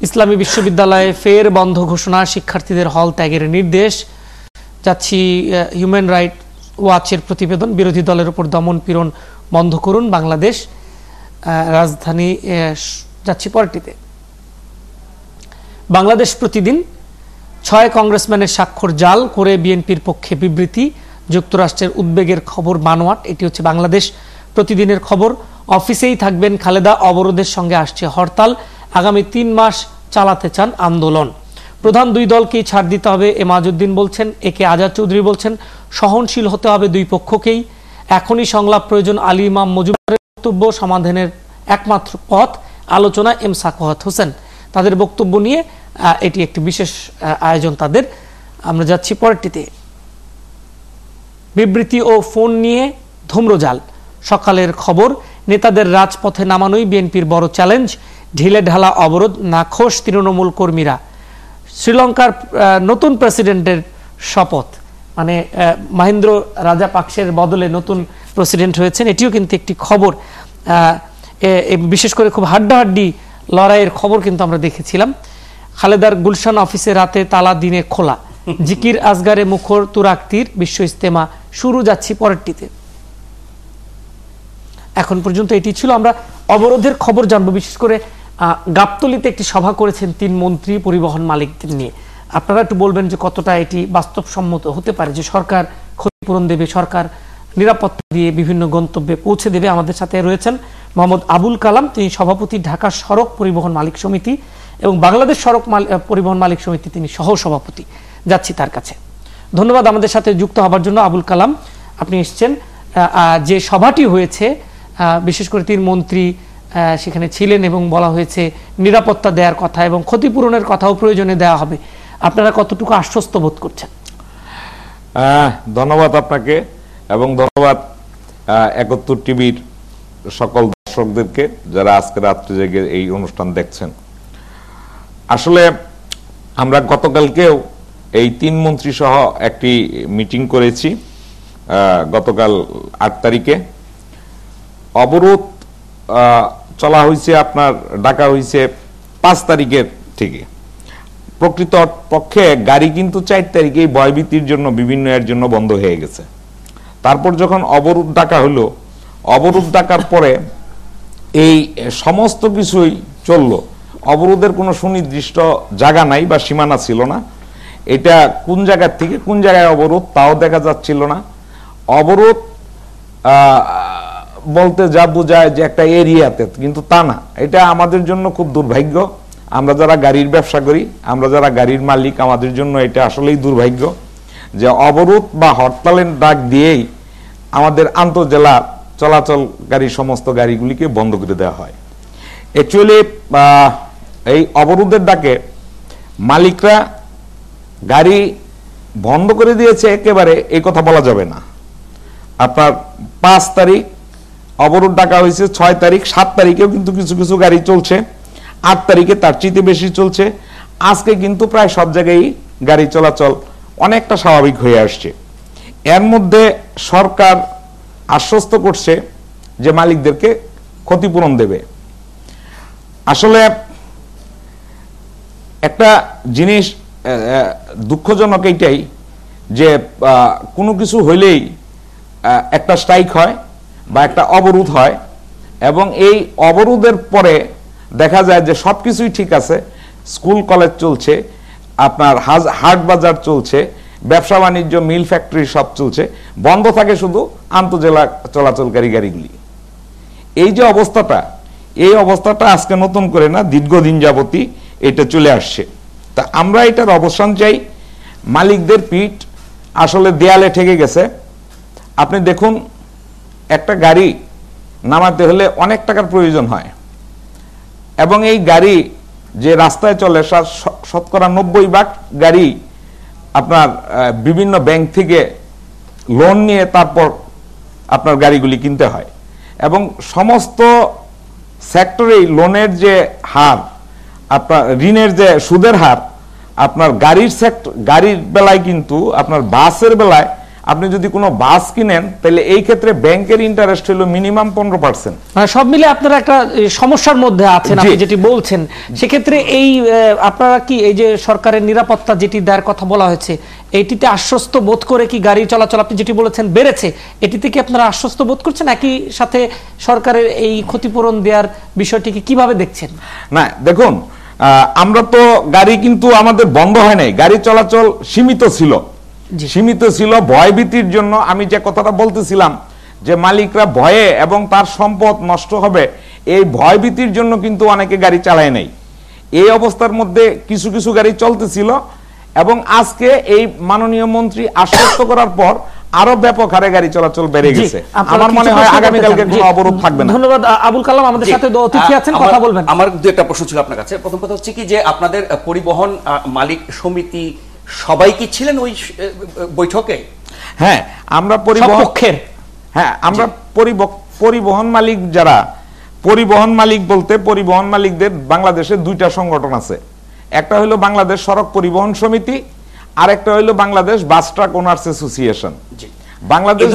S1: ইসলামী বিশ্ববিদ্যালয়ে ফের বন্ধ ঘোষণা, শিক্ষার্থীদের হল ত্যাগের নির্দেশ। যাচ্ছি হিউম্যান রাইট ওয়াচের প্রতিবেদন, বিরোধী দলের উপর দমন পীড়ন বন্ধ করুন বাংলাদেশ। রাজধানী। যাচ্ছি পরেরটিতে। বাংলাদেশ প্রতিদিন। 6 কংগ্রেসম্যানের স্বাক্ষর জাল করে বিএনপির পক্ষে বিবৃতি। যুক্তরাষ্ট্রের উদ্বেগের খবর বানোয়াট। এটি হচ্ছে বাংলাদেশ প্রতিদিনের খবর। অফিসেই থাকবেন খালেদা, অবরোধের সঙ্গে আসছে হরতাল। আগামী 3 মাস চালাতে চান আন্দোলন। প্রধান 2 দলকেই ছাড় দিতে হবে এমাজউদ্দিন বলছেন। একে আজাদ চৌধুরী বলছেন সহনশীল হতে হবে 2 পক্ষকেই। এখনই সংলাপ প্রয়োজন। আলী ইমাম মজুমদারের বক্তব্য সমাধানের একমাত্র পথ আলোচনা। এম সাখাওয়াত হোসেন তাদের বক্তব্য নিয়ে এটি একটি বিশেষ আয়োজন তাদের। আমরা যাচ্ছি পরেরটিতে। বিবৃতি ও ফোন নিয়ে ধূম্রজাল। সকালের খবর। নেতাদের রাজপথে নামানোই বিএনপির বড় চ্যালেঞ্জ। ঢিলে ঢালা অবরোধ, নাখোশ তৃণমূল কর্মীরা। শ্রীলঙ্কার নতুন প্রেসিডেন্টের শপথ, মানে মহেন্দ্র রাজাপাকসের বদলে নতুন প্রেসিডেন্ট হয়েছেন, এটিও কিন্তু একটি খবর। বিশেষ করে খুব হাড্ডাহাড্ডি লড়াইয়ের খবর কিন্তু আমরা দেখেছিলাম। খালেদার গুলশান অফিসে রাতে তালা, দিনে খোলা। জিকির আজগারে মুখর তুরাগ তীর, বিশ্ব ইস্তেমা শুরু। যাচ্ছি পরেরটিতে। এখন পর্যন্ত এটি ছিল। আমরা অবরোধের খবর জানবো। বিশেষ করে গাবতলীতে একটি সভা করেছেন 3 মন্ত্রী পরিবহন মালিকদের নিয়ে। আপনারা একটু বলবেন যে কতটা এটি বাস্তবসম্মত হতে পারে যে সরকার ক্ষতিপূরণ দেবে, সরকার নিরাপত্তা দিয়ে বিভিন্ন গন্তব্যে পৌঁছে দেবে। আমাদের সাথে রয়েছেন মোহাম্মদ আবুল কালাম, তিনি সভাপতি ঢাকা সড়ক পরিবহন মালিক সমিতি, এবং বাংলাদেশ সড়ক পরিবহন মালিক সমিতি তিনি সহ সভাপতি। যাচ্ছি তার কাছে। ধন্যবাদ আমাদের সাথে যুক্ত হবার জন্য। আবুল কালাম, আপনি এসছেন। যে সভাটি হয়েছে, বিশেষ করে 3 মন্ত্রী সেখানে ছিলেন এবং বলা হয়েছে নিরাপত্তা দেওয়ার কথা এবং ক্ষতিপূরণের কথাও প্রয়োজনে দেওয়া হবে। আপনারা কতটুকু আশ্বস্ত বোধ করছেন?
S5: ধন্যবাদ আপনাকে এবং ধন্যবাদ 71 টিভির সকল দর্শকদেরকে যারা আজকে রাত্রে জেগে এই অনুষ্ঠান দেখছেন। আসলে আমরা গতকালকেও এই 3 মন্ত্রী সহ একটি মিটিং করেছি। গতকাল 8 তারিখে অবরোধ চলা হয়েছে, আপনার ডাকা হয়েছে 5 তারিখের থেকে। প্রকৃত পক্ষে গাড়ি কিন্তু 4 তারিখেই ভয়ভীতির জন্য বিভিন্ন এর জন্য বন্ধ হয়ে গেছে। তারপর যখন অবরোধ ডাকা হলো, অবরোধ ডাকার পরে এই সমস্ত কিছুই চললো। অবরোধের কোনো সুনির্দিষ্ট জায়গা নাই বা সীমানা ছিল না। এটা কোন জায়গা থেকে কোন জায়গায় অবরোধ তাও দেখা যাচ্ছিল না। অবরোধ বলতে যা বোঝায় যে একটা এরিয়াতে, কিন্তু তা না। এটা আমাদের জন্য খুব দুর্ভাগ্য। আমরা যারা গাড়ির ব্যবসা করি, আমরা যারা গাড়ির মালিক, আমাদের জন্য এটা আসলেই দুর্ভাগ্য যে অবরোধ বা হরতালের ডাক দিয়েই আমাদের আন্তঃজেলা চলাচলকারী সমস্ত গাড়িগুলিকে বন্ধ করে দেওয়া হয়। অ্যাকচুয়ালি এই অবরোধের ডাকে মালিকরা গাড়ি বন্ধ করে দিয়েছে একেবারে এই কথা বলা যাবে না। আপনার 5 তারিখ অবরোধ ডাকা হয়েছে, 6 তারিখ, 7 তারিখেও কিন্তু কিছু কিছু গাড়ি চলছে, 8 তারিখে তার চেয়ে বেশি চলছে। আজকে কিন্তু প্রায় সব জায়গায় গাড়ি চলাচল অনেকটা স্বাভাবিক হয়ে আসছে। এর মধ্যে সরকার আশ্বস্ত করছে যে মালিকদেরকে ক্ষতিপূরণ দেবে। আসলে একটা জিনিস দুঃখজনক এইটাই যে কোনো কিছু হইলেই একটা স্ট্রাইক হয় বা একটা অবরোধ হয়, এবং এই অবরোধের পরে দেখা যায় যে সবকিছুই ঠিক আছে, স্কুল কলেজ চলছে, আপনার হাট বাজার চলছে, ব্যবসা বাণিজ্য, মিল ফ্যাক্টরি সব চলছে, বন্ধ থাকে শুধু আন্তজেলা চলাচলকারী গাড়িগুলি। এই যে অবস্থাটা, এই অবস্থাটা আজকে নতুন করে না, দীর্ঘদিন যাবতই এটা চলে আসছে। তা আমরা এটার অবসান চাই। মালিকদের পিঠ আসলে দেয়ালে ঠেকে গেছে। আপনি দেখুন, একটা গাড়ি নামাতে হলে অনেক টাকার প্রয়োজন হয়, এবং এই গাড়ি যে রাস্তায় চলে শতকরা 90% গাড়ি আপনার বিভিন্ন ব্যাংক থেকে লোন নিয়ে তারপর আপনার গাড়িগুলি কিনতে হয়, এবং সমস্ত সেক্টরেই লোনের যে হার, আপনার ঋণের যে সুদের হার, আপনার গাড়ির বেলায় কিন্তু আপনার বাসের বেলায় আপনি যদি কোনো বাস কিনেন তাহলে এই ক্ষেত্রে ব্যাংকের ইন্টারেস্ট হলো মিনিমাম 15%।
S1: সব মিলে আপনারা একটা সমস্যার মধ্যে আছেন, আপনি যেটি বলছেন। সেক্ষেত্রে এই আপনারা কি এই যে সরকারের নিরাপত্তা যেটি দেওয়ার কথা বলা হয়েছে, এইটিতে আশ্বস্ত বোধ করে কি গাড়ি চলাচল আপনি যেটি বলেছেন বেড়েছে, এটিতে কি আপনারা আশ্বস্ত বোধ করছেন? একই সাথে সরকারের এই ক্ষতিপূরণ দেওয়ার বিষয়টিকে কিভাবে দেখছেন?
S5: না দেখুন, আমরা তো গাড়ি কিন্তু আমাদের বন্ধ হয় নাই, গাড়ি চলাচল সীমিত ছিল। ভয়ভীতির জন্য আমি যে কথাটা বলতেছিলাম যে মালিকরা ভয়ে এবং তার সম্পদ নষ্ট হবে, এই ভয়ভীতির জন্য কিন্তু অনেকে গাড়ি চালায় নাই। এই অবস্থার মধ্যে কিছু কিছু গাড়ি চলতেছিল, এবং আজকে এই মাননীয় মন্ত্রী আশ্বস্ত করার পর আরো ব্যাপক হারে গাড়ি চলাচল বেড়ে গেছে। আমার মনে হয় আগামীকালকে কোনো অবরোধ থাকবে না।
S1: ধন্যবাদ আবুল কালাম, আমাদের সাথে অতিথি আছেন, কথা বলবেন।
S2: আমার দু একটা প্রশ্ন ছিল আপনার কাছে। প্রথম কথা হচ্ছে কি যে আপনাদের পরিবহন মালিক সমিতি সবাই কি ছিলেন ওই বৈঠকে?
S5: হ্যাঁ, আমরা পরিবহন মালিক যারা, পরিবহন মালিক বলতে পরিবহন মালিকদের বাংলাদেশে দুইটা সংগঠন আছে। একটা হলো বাংলাদেশ সড়ক পরিবহন সমিতি, আর একটা হলো Bangladesh bus truck owners association. Bangladesh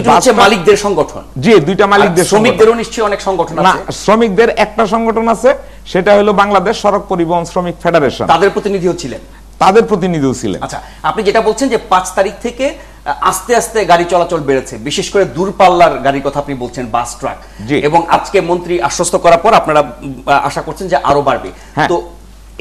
S2: মালিকদের সংগঠন,
S5: জি, দুইটা মালিকদের।
S2: শ্রমিকদেরও নিশ্চয়ই অনেক সংগঠন আছে।
S5: না, শ্রমিকদের একটা সংগঠন আছে, সেটা হলো বাংলাদেশ সড়ক পরিবহন শ্রমিক ফেডারেশন।
S2: তাদের প্রতিনিধিও ছিলেন?
S5: তাদের প্রতিনিধিও ছিলেন।
S2: আচ্ছা, আপনি যেটা বলছেন যে 5 তারিখ থেকে আস্তে আস্তে গাড়ি চলাচল বেড়েছে, বিশেষ করে দূরপাল্লার গাড়ির কথা আপনি বলছেন, বাস ট্রাক, এবং আজকে মন্ত্রী আশ্বস্ত করার পর আপনারা আশা করছেন যে আরো বাড়বে। তো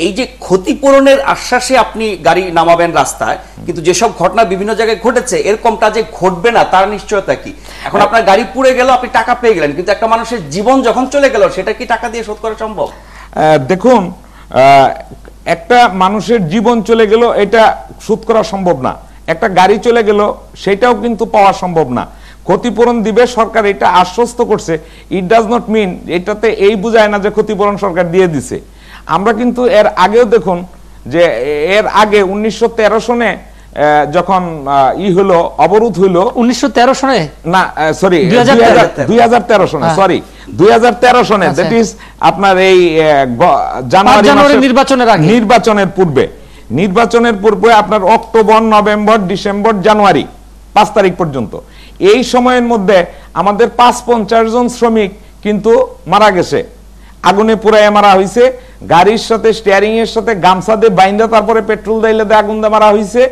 S2: এই যে ক্ষতিপূরণের আশ্বাসে আপনি গাড়ি নামাবেন রাস্তায়, কিন্তু যেসব ঘটনা বিভিন্ন জায়গায় ঘটেছে এরকমটা যে ঘটবে না তার নিশ্চয়তা কি? এখন আপনার গাড়ি পুড়ে গেল, আপনি টাকা পেয়ে গেলেন, কিন্তু একটা মানুষের জীবন যখন চলে গেল সেটা কি টাকা দিয়ে শোধ করা সম্ভব?
S5: দেখুন, একটা মানুষের জীবন চলে গেল এটা শোধ করা সম্ভব না, একটা গাড়ি চলে গেল সেটাও কিন্তু পাওয়া সম্ভব না। ক্ষতিপূরণ দিবে সরকার, এটা আশ্বস্ত করছে। ইট ডাজ নট মিন, এটাতে এই বোঝায় না যে ক্ষতিপূরণ সরকার দিয়ে দিছে। আমরা কিন্তু এর আগেও দেখুন যে এর আগে 1913 সনে যখন হলো, অবরোধ হলো
S1: 1913 সনে,
S5: না সরি 2013 সনে, সরি 2013 সনে, দ্যাট ইজ আপনার এই জানুয়ারি নির্বাচনের পূর্বে আপনার অক্টোবর, নভেম্বর, ডিসেম্বর, জানুয়ারি 5 তারিখ পর্যন্ত, এই সময়ের মধ্যে আমাদের 550 জন শ্রমিক কিন্তু মারা গেছে। আগুনে পুড়ায় মারা হয়েছে, গাড়ির সাথে স্টিয়ারিং এর সাথে গামছা দিয়ে বাইন্দা তারপরে পেট্রোল দাইলে আগুন দিয়ে মারা হয়েছে,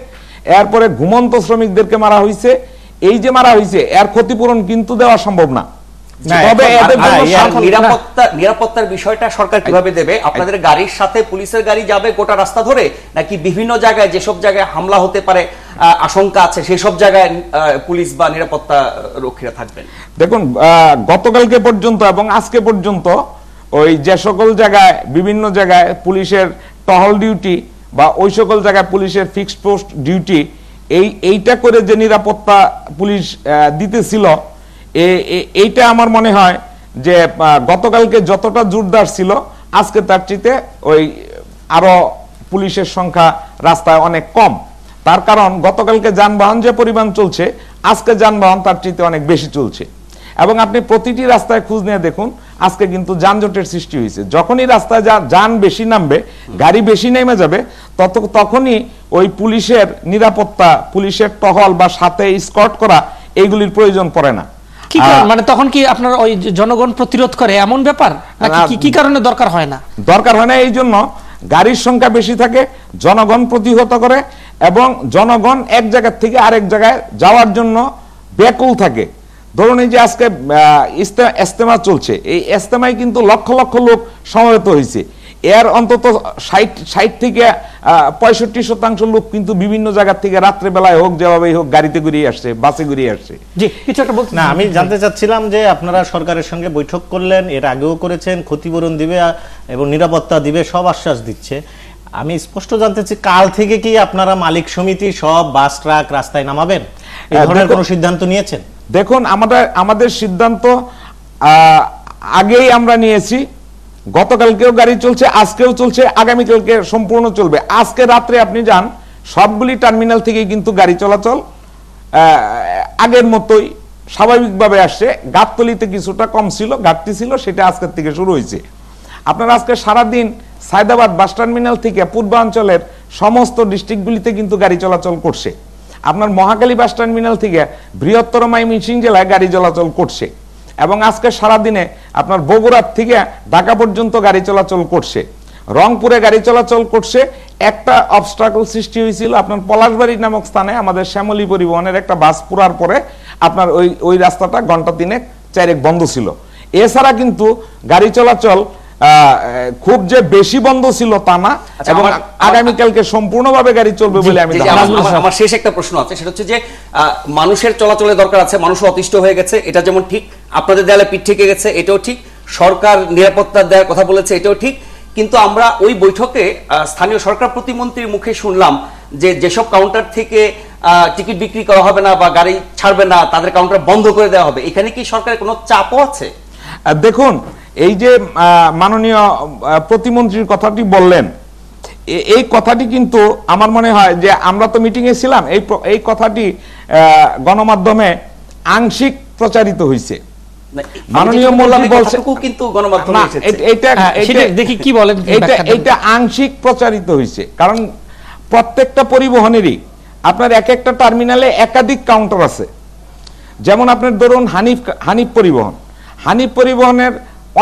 S5: এরপরে ঘুমন্ত শ্রমিকদেরকে মারা হয়েছে। এই যে মারা হয়েছে এর ক্ষতিপূরণ কিন্তু দেওয়া সম্ভব না। তবে
S2: নিরাপত্তার বিষয়টা সরকার কিভাবে দেবে? আপনাদের গাড়ির সাথে পুলিশের গাড়ি যাবে গোটা রাস্তা ধরে, নাকি বিভিন্ন জায়গায় যেসব জায়গায় হামলা হতে পারে আশঙ্কা আছে সেই সব জায়গায় পুলিশ বা নিরাপত্তা রক্ষীরা থাকবেন?
S5: দেখুন, গতকালকে পর্যন্ত এবং আজকে পর্যন্ত ওই যে সকল জায়গায় বিভিন্ন জায়গায় পুলিশের টহল ডিউটি বা ওই সকল জায়গায় পুলিশের ফিক্সড পোস্ট ডিউটি, এইটা করে যে নিরাপত্তা পুলিশ দিতেছিল, এইটা আমার মনে হয় যে গতকালকে যতটা জোরদার ছিল আজকে তার চেয়ে ওই আরো পুলিশের সংখ্যা রাস্তায় অনেক কম। তার কারণ গতকালকে যানবাহন যে পরিমাণ চলছে, আজকে যানবাহন তার চেয়ে অনেক বেশি চলছে। এবং আপনি প্রতিটি রাস্তায় খোঁজ নিয়ে দেখুন, আজকে কিন্তু যানজটের সৃষ্টি হয়েছে। যখনই রাস্তায় যান বেশি নামবে, গাড়ি বেশি নেমে যাবে, তখনই ওই পুলিশের নিরাপত্তা, পুলিশের টহল বা সাথে স্কর্ট করা এইগুলির প্রয়োজন পড়ে না।
S1: কি মানে তখন কি আপনার ওই জনগণ প্রতিরোধ করে এমন ব্যাপার, নাকি কি কারণে দরকার হয় না?
S5: দরকার হয় না এই জন্য গাড়ির সংখ্যা বেশি থাকে, জনগণ প্রতিহত করে, এবং জনগণ এক জায়গা থেকে আরেক জায়গায় যাওয়ার জন্য ব্যাকুল থাকে। ধরুন এই যে আজকে ইজতেমা চলছে, এই ইজতেমায় কিন্তু লক্ষ লক্ষ লোক সমবেত হয়েছে। এর অন্তত 60 থেকে 65% লোক কিন্তু বিভিন্ন জায়গা থেকে রাত্রে বেলায় হোক যেভাবেই হোক গাড়িতে ঘুরিয়ে আসছে, বাসে ঘুরিয়ে আসছে।
S1: জি, কিছু একটা বলতে
S3: না, আমি জানতে চাচ্ছিলাম যে আপনারা সরকারের সঙ্গে বৈঠক করলেন, এর আগেও করেছেন, ক্ষতিপূরণ দিবে এবং নিরাপত্তা দিবে, সব আশ্বাস দিচ্ছে। আমি স্পষ্ট জানতে চাই, কাল থেকে কি আপনারা মালিক সমিতি সব বাস ট্রাক রাস্তায় নামাবেন? এই ধরনের কোনো সিদ্ধান্ত নিয়েছেন?
S5: দেখুন, আমাদের সিদ্ধান্ত আগেই আমরা নিয়েছি। গতকালকেও গাড়ি চলছে, আজকেও চলছে, আগামীকালকে সম্পূর্ণ চলবে। আজকে রাত্রে আপনি যান, সবগুলি টার্মিনাল থেকে কিন্তু গাড়ি চলাচল আগের মতোই স্বাভাবিকভাবে আসছে। গাবতলীতে কিছুটা কম ছিল, ঘাটতি ছিল, সেটা আজকের থেকে শুরু হয়েছে। আপনারা আজকে সারাদিন সায়দাবাদ বাস টার্মিনাল থেকে পূর্বাঞ্চলের সমস্ত ডিস্ট্রিক্টগুলিতে কিন্তু গাড়ি চলাচল করছে। আপনার মহাখালী বাস টার্মিনাল থেকে বৃহত্তর ময়মনসিংহ জেলায় গাড়ি চলাচল করছে, এবং আজকে সারাদিনে আপনার বগুড়ার থেকে ঢাকা পর্যন্ত গাড়ি চলাচল করছে, রংপুরে গাড়ি চলাচল করছে। একটা অবস্ট্রাকল সৃষ্টি হয়েছিল আপনার পলাশবাড়ি নামক স্থানে, আমাদের শ্যামলী পরিবহনের একটা বাস পুরার পরে আপনার ওই রাস্তাটা ঘন্টা 3-4 বন্ধ ছিল। এছাড়া কিন্তু গাড়ি চলাচল খুব যে বেশি বন্ধ ছিল তা না, এবং আগামীকালকে সম্পূর্ণভাবে গাড়ি চলবে বলে আমি।
S2: আমার শেষ একটা প্রশ্ন আছে, সেটা হচ্ছে যে মানুষের চলাচলের দরকার আছে, মানুষ অতিষ্ঠ হয়ে গেছে, এটা যেমন ঠিক, আপনাদের দেয়ালে পিঠ থেকে গেছে, এটাও ঠিক, সরকার নিরাপত্তা দেওয়ার কথা বলেছে, এটাও ঠিক। কিন্তু আমরা ওই বৈঠকে স্থানীয় সরকার প্রতিমন্ত্রীর মুখে শুনলাম যে যেসব কাউন্টার থেকে টিকিট বিক্রি করা হবে না বা গাড়ি ছাড়বে না, তাদের কাউন্টার বন্ধ করে দেওয়া হবে। এখানে কি সরকারের কোনো চাপও আছে?
S5: দেখুন, এই যে মাননীয় প্রতিমন্ত্রীর কথাটি বললেন, এই কথাটি কিন্তু আমার মনে হয় যে আমরা তো মিটিং এ ছিলাম, এই কথাটি গণমাধ্যমে আংশিক প্রচারিত হয়েছে। মাননীয় মন্ত্রী বলছেন
S2: কিন্তু গণমাধ্যমে
S1: দেখি কি বলেন,
S5: এটা আংশিক প্রচারিত হয়েছে। কারণ প্রত্যেকটা পরিবহনেরই আপনার এক একটা টার্মিনালে একাধিক কাউন্টার আছে। যেমন আপনার ধরুন হানিফ পরিবহনের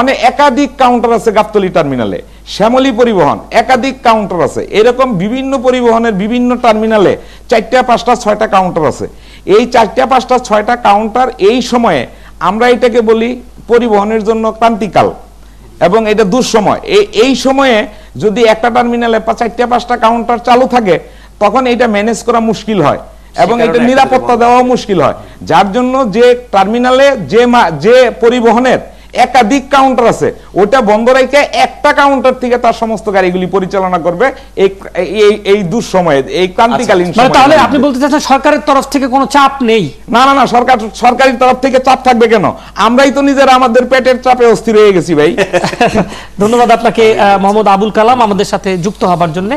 S5: অনেক একাধিক কাউন্টার আছে গাবতলী টার্মিনালে, শ্যামলী পরিবহন একাধিক কাউন্টার আছে, এরকম বিভিন্ন পরিবহনের বিভিন্ন টার্মিনালে 4টা 5টা 6টা কাউন্টার আছে। এই 4টা 5টা 6টা কাউন্টার এই সময়ে আমরা এটাকে বলি পরিবহনের জন্য ক্রান্তিকাল, এবং এটা দুঃসময়। এই সময়ে যদি একটা টার্মিনালে 4টা 5টা কাউন্টার চালু থাকে, তখন এটা ম্যানেজ করা মুশকিল হয় এবং এটা নিরাপত্তা দেওয়া মুশকিল হয়। যার জন্য যে টার্মিনালে যে পরিবহনের একাধিক কাউন্টার আছে, ওটা বন্ধ রেখে একটা কাউন্টার থেকে তার সমস্ত গাড়িগুলি পরিচালনা করবে এই দুঃসময়ে, এই ক্রান্তিকালীন সময়ে।
S1: তাহলে আপনি বলতে চাচ্ছেন সরকারের তরফ থেকে কোনো চাপ নেই?
S5: না, সরকারের তরফ থেকে চাপ থাকবে কেন? আমরাই তো নিজেরা আমাদের পেটের চাপে অস্থির হয়ে গেছি ভাই।
S1: ধন্যবাদ আপনাকে মোহাম্মদ আবুল কালাম আমাদের সাথে যুক্ত হবার জন্য।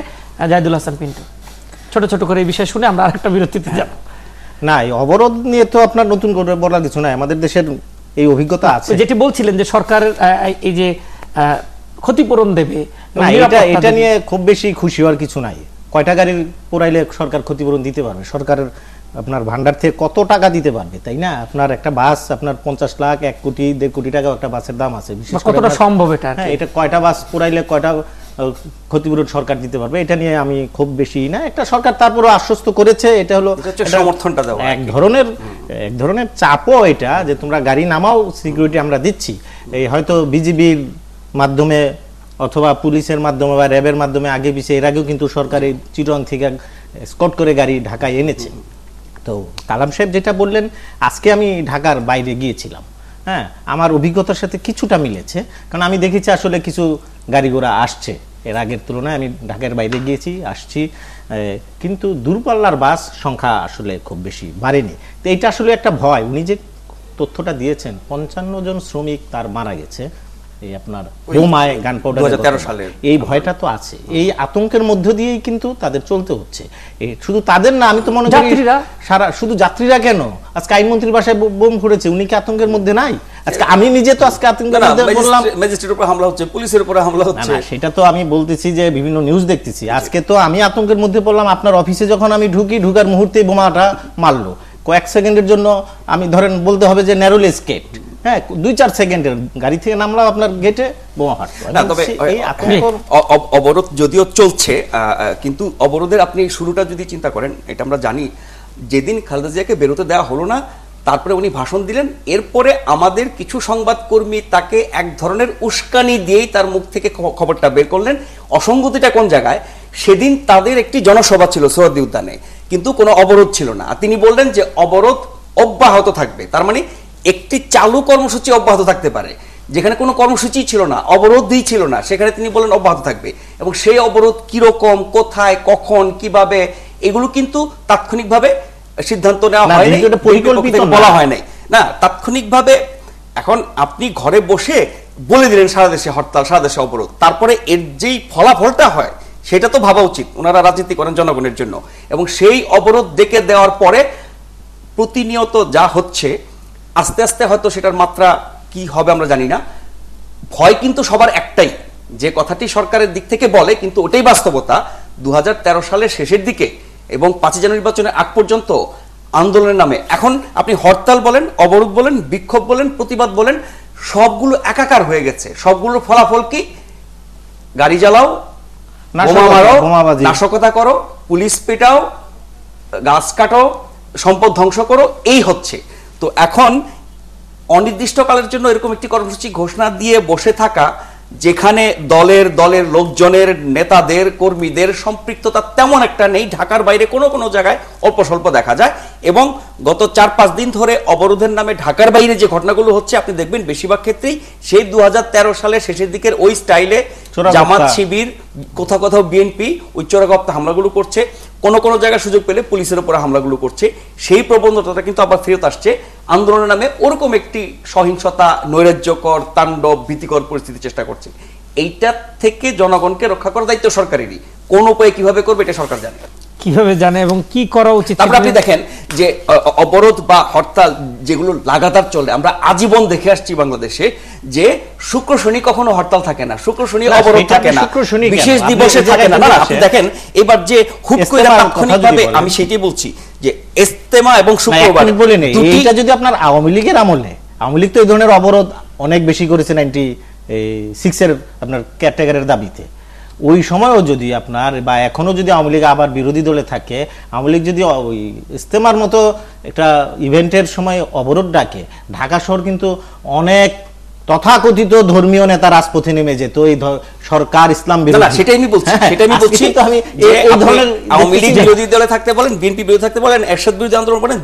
S1: জাহিদুল হাসান পিন্টু, ছোট ছোট করে এই বিষয় শুনে আমরা আরেকটা বিরতিতে যাব।
S3: না, এই অবরোধ নিয়ে তো আপনার নতুন করে বলার কিছু নাই, আমাদের দেশের এই অভিজ্ঞতা আছে।
S1: যেটি বলছিলেন যে সরকারের এই যে ক্ষতিপূরণ দেবে,
S3: এটা নিয়ে খুব বেশি খুশি হওয়ার কিছু নাই। কয়টা গাড়ি পোড়াইলে সরকার ক্ষতিপূরণ দিতে পারবে? সরকারের আপনার ভান্ডার থেকে কত টাকা দিতে পারবে, তাই না? আপনার একটা বাস আপনার 50 লাখ 1 কোটি 1.5 কোটি টাকা একটা বাসের দাম আছে।
S1: কতটা সম্ভব এটা?
S3: এটা কয়টা বাস পোড়াইলে কয়টা ক্ষতিপূরণ সরকার দিতে পারবে, এটা নিয়ে আমি খুব বেশি না। একটা সরকার তারপরে আশ্বস্ত করেছে, এটা হলো
S2: সমর্থনটা দেওয়া,
S3: এক ধরনের চাপও এটা, যে তোমরা গাড়ি নামাও, সিকিউরিটি আমরা দিচ্ছি। এই হয়তো বিজিবির মাধ্যমে অথবা পুলিশের মাধ্যমে বা র্যাবের মাধ্যমে আগে পিছিয়ে এর আগেও কিন্তু সরকার এই চিটং থেকে স্কট করে গাড়ি ঢাকায় এনেছে। তো কালাম সাহেব যেটা বললেন, আজকে আমি ঢাকার বাইরে গিয়েছিলাম, হ্যাঁ, আমার অভিজ্ঞতার সাথে কিছুটা মিলেছে। কারণ আমি দেখেছি আসলে কিছু গাড়ি ঘোড়া আসছে এর আগের তুলনায়। আমি ঢাকার বাইরে গিয়েছি, আসছি, কিন্তু দূরপাল্লার বাস সংখ্যা আসলে খুব বেশি বাড়েনি। তো এইটা আসলে একটা ভয়। উনি যে তথ্যটা দিয়েছেন, 55 জন শ্রমিক তার মারা গেছে এই আপনার বোমায়, গান পাউডার
S2: 2013 সালে,
S3: এই ভয়টা তো আছে। এই আতঙ্কের মধ্য দিয়েই কিন্তু তাদের চলতে হচ্ছে। শুধু তাদের না, আমি তো মনে করি সারা, শুধু যাত্রীরা কেন, আজকে আইনমন্ত্রীর বাসায় বোম ফুটেছে, উনি কি আতঙ্কের মধ্যে নাই? আজকে আমি নিজে তো আজকে আতঙ্কের মধ্যে বললাম
S2: ম্যাজিস্ট্রেটের উপর হামলা হচ্ছে, পুলিশের উপরে হামলা
S3: না
S2: হচ্ছে।
S3: না, সেটা তো আমি বলতেছি যে বিভিন্ন নিউজ দেখতেছি। আজকে তো আমি আতঙ্কের মধ্যে পড়লাম, আপনার অফিসে যখন আমি ঢুকার মুহূর্তেই বোমাটা মারলো। কয়েক সেকেন্ডের জন্য আমি ধরেন বলতে হবে যে ন্যারোলি এসকেপ, হ্যাঁ 2-4 সেকেন্ডের গাড়ি থেকে নামলাম, আপনার গেটে বোমা ফাটলো।
S2: না, তবে অবরোধ যদিও চলছে, কিন্তু অবরোধের আপনি শুরুটা যদি চিন্তা করেন, এটা আমরা জানি, যেদিন খালেদা জিয়াকে বেরোতে দেওয়া হলো না, তারপরে উনি ভাষণ দিলেন, এরপরে আমাদের কিছু সংবাদকর্মী তাকে এক ধরনের উস্কানি দিয়েই তার মুখ থেকে খবরটা বের করলেন। অসঙ্গতিটা কোন জায়গায়, সেদিন তাদের একটি জনসভা ছিল সোহরাওয়ার্দী উদ্যানে, কিন্তু কোনো অবরোধ ছিল না। তিনি বললেন যে অবরোধ অব্যাহত থাকবে, তার মানে একটি চালু কর্মসূচি অব্যাহত থাকতে পারে। যেখানে কোনো কর্মসূচি ছিল না, অবরোধই ছিল না, সেখানে তিনি বলেন অব্যাহত থাকবে। এবং সেই অবরোধ কিরকম, কোথায়, কখন, কিভাবে, এগুলো কিন্তু তাৎক্ষণিকভাবে সিদ্ধান্ত নেওয়া হয়নি, পরিকল্পিত বলা হয় নাই না তাৎক্ষণিকভাবে। এখন আপনি ঘরে বসে বলে দিলেন সারা দেশে হরতাল, সারা দেশে অবরোধ, তারপরে এর যেই ফলাফলটা হয় সেটা তো ভাবা উচিত। ওনারা রাজনীতি করেন জনগণের জন্য, এবং সেই অবরোধ ডেকে দেওয়ার পরে প্রতিনিয়ত যা হচ্ছে, আস্তে আস্তে হয়তো সেটার মাত্রা কি হবে আমরা জানি না। ভয় কিন্তু সবার একটাই, যে কথাটি সরকারের দিক থেকে বলে, কিন্তু ওটাই বাস্তবতা। 2013 সালের শেষের দিকে এবং 5 জানুয়ারি নির্বাচনের আগ পর্যন্ত আন্দোলনের নামে, এখন আপনি হরতাল বলেন, অবরোধ বলেন, বিক্ষোভ বলেন, প্রতিবাদ বলেন, সবগুলো একাকার হয়ে গেছে। সবগুলোর ফলাফল কি? গাড়ি জ্বালাও, বোমা মারো, নাশকতা করো, পুলিশ পেটাও, গাছ কাটো, সম্পদ ধ্বংস করো, এই হচ্ছে। তো এখন অনির্দিষ্টকালের জন্য এরকম একটি কর্মসূচি ঘোষণা দিয়ে বসে থাকা, যেখানে দলের লোকজনের, নেতাদের, কর্মীদের সম্পৃক্ততা তেমন একটা নেই, ঢাকার বাইরে কোনো কোনো জায়গায় অল্প স্বল্প দেখা যায়। এবং গত 4-5 দিন ধরে অবরোধের নামে ঢাকার বাইরে যে ঘটনাগুলো হচ্ছে, আপনি দেখবেন বেশিরভাগ ক্ষেত্রেই সেই 2013 সালের শেষের দিকের ওই স্টাইলে জামাত, শিবির, কোথাও কোথাও বিএনপি ওই চোরাগপ্তা হামলাগুলো করছে, কোন কোন জায়গায় সুযোগ পেলে পুলিশের উপরে হামলাগুলো করছে। সেই প্রবণতাটা কিন্তু আবার ফেরত আসছে আন্দোলনের নামে, ওরকম একটি সহিংসতা, নৈরাজ্যকর, তাণ্ডব, ভীতিকর পরিস্থিতি চেষ্টা করছে। এইটা থেকে জনগণকে রক্ষা করার দায়িত্ব সরকারেরই। কোন উপায়ে কিভাবে করবে এটা সরকার জানে,
S1: কিভাবে জানে এবং কি করা উচিত।
S2: তারপর আপনি দেখেন যে অবরোধ বা হরতাল যেগুলো লাগাতার চলে, আমরা আজীবন দেখে আসছি বাংলাদেশে, যে শুক্র শনি কখনো হরতাল থাকে না, শুক্র শনি অবরোধ থাকে না, বিশেষ দিবসে থাকে না। আপনি দেখেন এবার যে হুট করে তাৎক্ষণিকভাবে, আমি সেটাই বলছি যে ইজতেমা এবং শুক্রবার
S3: এইটা যদি আপনার আওয়ামী লীগের আমলে, আওয়ামী লীগ তো এই ধরনের অবরোধ অনেক বেশি করেছে 96 এর আপনার ক্যাটাগরির দাবিতে। ওই সময়ও যদি আপনার, বা এখনো যদি আওয়ামী লীগ আবার বিরোধী দলে থাকে, আওয়ামী লীগ যদি ওই ইজতেমার মতো একটা ইভেন্টের সময় অবরোধ ডাকে, ঢাকা শহর কিন্তু অনেক তথাকথিত ধর্মীয় নেতা রাজপথে নেমে যেত এই সরকার ইসলাম বিরোধী।
S2: সেটাই আমি বলছি, আমি এই ধরনের আওয়ামী লীগ বিরোধী দলে থাকতে বলেন, বিএনপি বিরোধী থাকতে বলেন, এরশাদ বিরোধী আন্দোলন বলেন,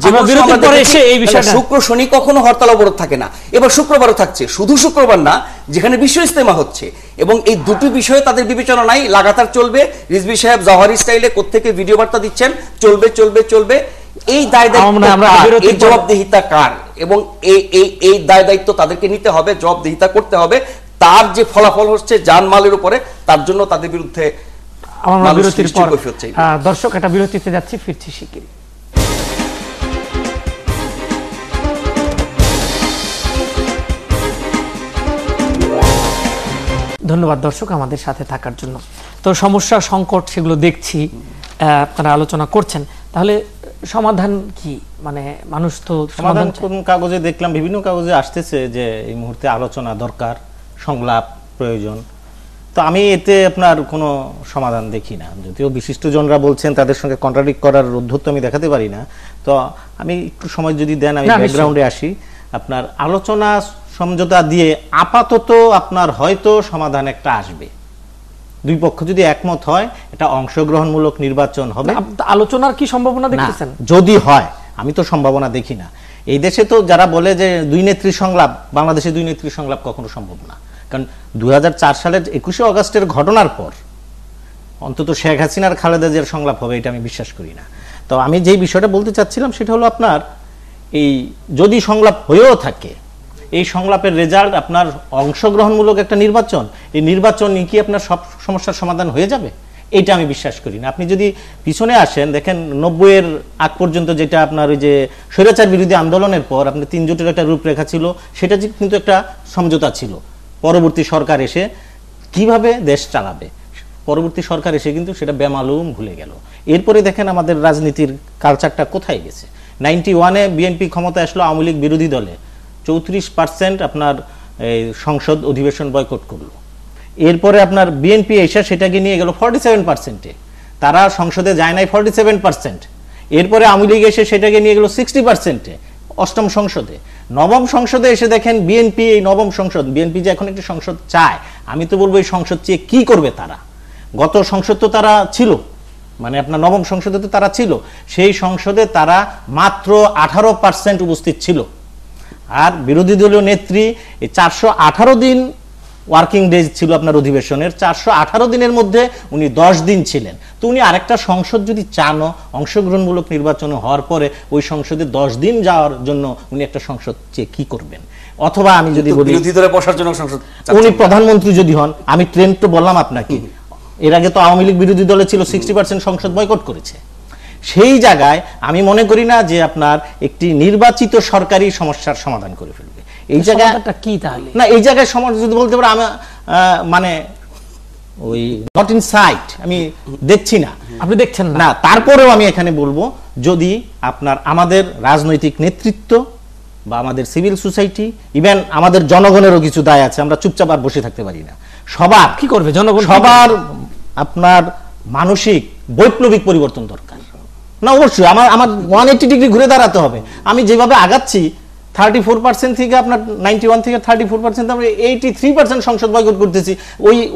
S2: এই বিষয়টা শুক্র শনি কখনো হরতাল অবরোধ থাকে না। এবার শুক্রবারও থাকছে, শুধু শুক্রবার না, যেখানে বিশ্ব ইজতেমা হচ্ছে। এবং এই দুটি বিষয়ে তাদের বিবেচনা নাই, লাগাতার চলবে। রিজভী সাহেব জওহারি স্টাইলে কোত্থেকে ভিডিও বার্তা দিচ্ছেন, চলবে চলবে চলবে। এই দায় দায়িত্ব, জবাবদিহিতা কার? এবং এই দায় দায়িত্ব তাদেরকে নিতে হবে, জবাবদিহিতা করতে হবে। তার যে ফলাফল হচ্ছে জানমালের উপরে, তার জন্য তাদের বিরুদ্ধে
S1: বিরতির পর দর্শক একটা বিরতিতে যাচ্ছি, ফিরছি শিগগিরই। ধন্যবাদ দর্শক আমাদের সাথে থাকার জন্য। তো সমস্যা, সংকট সেগুলো দেখছি, আপনারা আলোচনা করছেন, তাহলে সমাধান কি? মানে মানুষ তো
S3: সমাধান কোন কাগজে দেখলাম, বিভিন্ন কাগজে আসতেছে যে এই মুহূর্তে আলোচনা দরকার, সংলাপ প্রয়োজন। তো আমি এতে আপনার কোনো সমাধান দেখি না, যদিও বিশিষ্টজনরা বলছেন, তাদের সঙ্গে কন্ট্রাডিক্ট করার উদ্ধত্ত আমি দেখাতে পারি না। তো আমি একটু সময় যদি দেন, আমি ব্যাকগ্রাউন্ডে আসি। আপনার আলোচনা সমঝোতা দিয়ে আপাতত আপনার হয়তো সমাধান একটা আসবে, দুই পক্ষ যদি একমত হয়, এটা অংশগ্রহণমূলক নির্বাচন হবে।
S1: আলোচনার কি সম্ভাবনা দেখতেছেন?
S3: যদি হয়, আমি তো সম্ভাবনা দেখি না। এই দেশে তো যারা বলে যে দুই নেত্রী সংলাপ, বাংলাদেশে দুই নেত্রী সংলাপ কখনো সম্ভব না। কারণ 2004 সালের 21শে অগাস্টের ঘটনার পর অন্তত শেখ হাসিনার খালেদা জিয়ার সংলাপ হবে, এটা আমি বিশ্বাস করি না। তো আমি যেই বিষয়টা বলতে চাচ্ছিলাম সেটা হলো, আপনার এই যদি সংলাপ হয়েও থাকে, এই সংলাপের রেজাল্ট আপনার অংশগ্রহণমূলক একটা নির্বাচন, এই নির্বাচন কি আপনার সব সমস্যার সমাধান হয়ে যাবে? এটা আমি বিশ্বাস করি না। আপনি যদি পিছনে আসেন দেখেন 90-এর আগ পর্যন্ত যেটা আপনার ওই যে স্বৈরাচার বিরোধী আন্দোলনের পর আপনার 3 জোটের একটা রূপরেখা ছিল, সেটা কিন্তু একটা সমঝোতা ছিল। পরবর্তী সরকার এসে কিভাবে দেশ চালাবে, পরবর্তী সরকার এসে কিন্তু সেটা বেমালুম ভুলে গেল। এরপরে দেখেন আমাদের রাজনীতির কালচারটা কোথায় গেছে। 91-এ বিএনপি ক্ষমতায় আসলো আওয়ামী লীগ বিরোধী দলে, 34% আপনার সংসদ অধিবেশন বয়কট করলো। এরপরে আপনার বিএনপি এসে সেটাকে নিয়ে গেল 47%-এ, তারা সংসদে যায় নাই 47%। এরপরে আওয়ামী লীগ এসে সেটাকে নিয়ে গেল 60%-এ, অষ্টম সংসদে। নবম সংসদে এসে দেখেন বিএনপি, এই নবম সংসদ, বিএনপি যে এখন একটি সংসদ চায়, আমি তো বলবো এই সংসদ চেয়ে কি করবে তারা। গত সংসদ তো তারা ছিল, মানে আপনার নবম সংসদে তো তারা ছিল, সেই সংসদে তারা মাত্র 18% উপস্থিত ছিল। আর বিরোধী দলীয় নেত্রী এই 418 দিন ওয়ার্কিং ডেজ ছিল আপনার অধিবেশনের, 418 দিনের মধ্যে উনি 10 দিন ছিলেন। তো উনি আরেকটা সংসদ যদি চানো, অংশগ্রহণমূলক নির্বাচন হওয়ার পরে ওই সংসদে 10 দিন যাওয়ার জন্য উনি একটা সংসদ চেয়ে কি করবেন? অথবা আমি যদি বলি
S2: বিরোধী দলে বসার জন্য সংসদ
S3: উনি প্রধানমন্ত্রী যদি হন, আমি ট্রেন্ড তো বললাম আপনাকে, এর আগে তো আওয়ামী লীগ বিরোধী দলে ছিল, 60% সংসদ বয়কট করেছে। সেই জায়গায় আমি মনে করি না যে আপনার একটি নির্বাচিত সরকারি সমস্যার সমাধান করে ফেলবে। এই জায়গাটা
S1: কি তাহলে
S3: না, এই জায়গায় সমাধান যদি বলতে পারে, আমি মানে ওই নট ইন সাইট, আমি দেখছি না,
S1: আপনি দেখছেন
S3: না। তারপরেও আমি এখানে বলবো, যদি আপনার আমাদের রাজনৈতিক নেতৃত্ব বা আমাদের সিভিল সোসাইটি, ইভেন আমাদের জনগণেরও কিছু দায় আছে, আমরা চুপচাপ আর বসে থাকতে পারি না। সবার
S1: কি করবে জনগণ?
S3: সবার আপনার মানসিক বৈপ্লবিক পরিবর্তন দরকার। না অবশ্যই আমার 180 ডিগ্রি ঘুরে দাঁড়াতে হবে। আমি যেভাবে আগাচ্ছি 34% থেকে আপনার 91 থেকে 34% আমরা 83% সংসদ বয়কট করতেছি।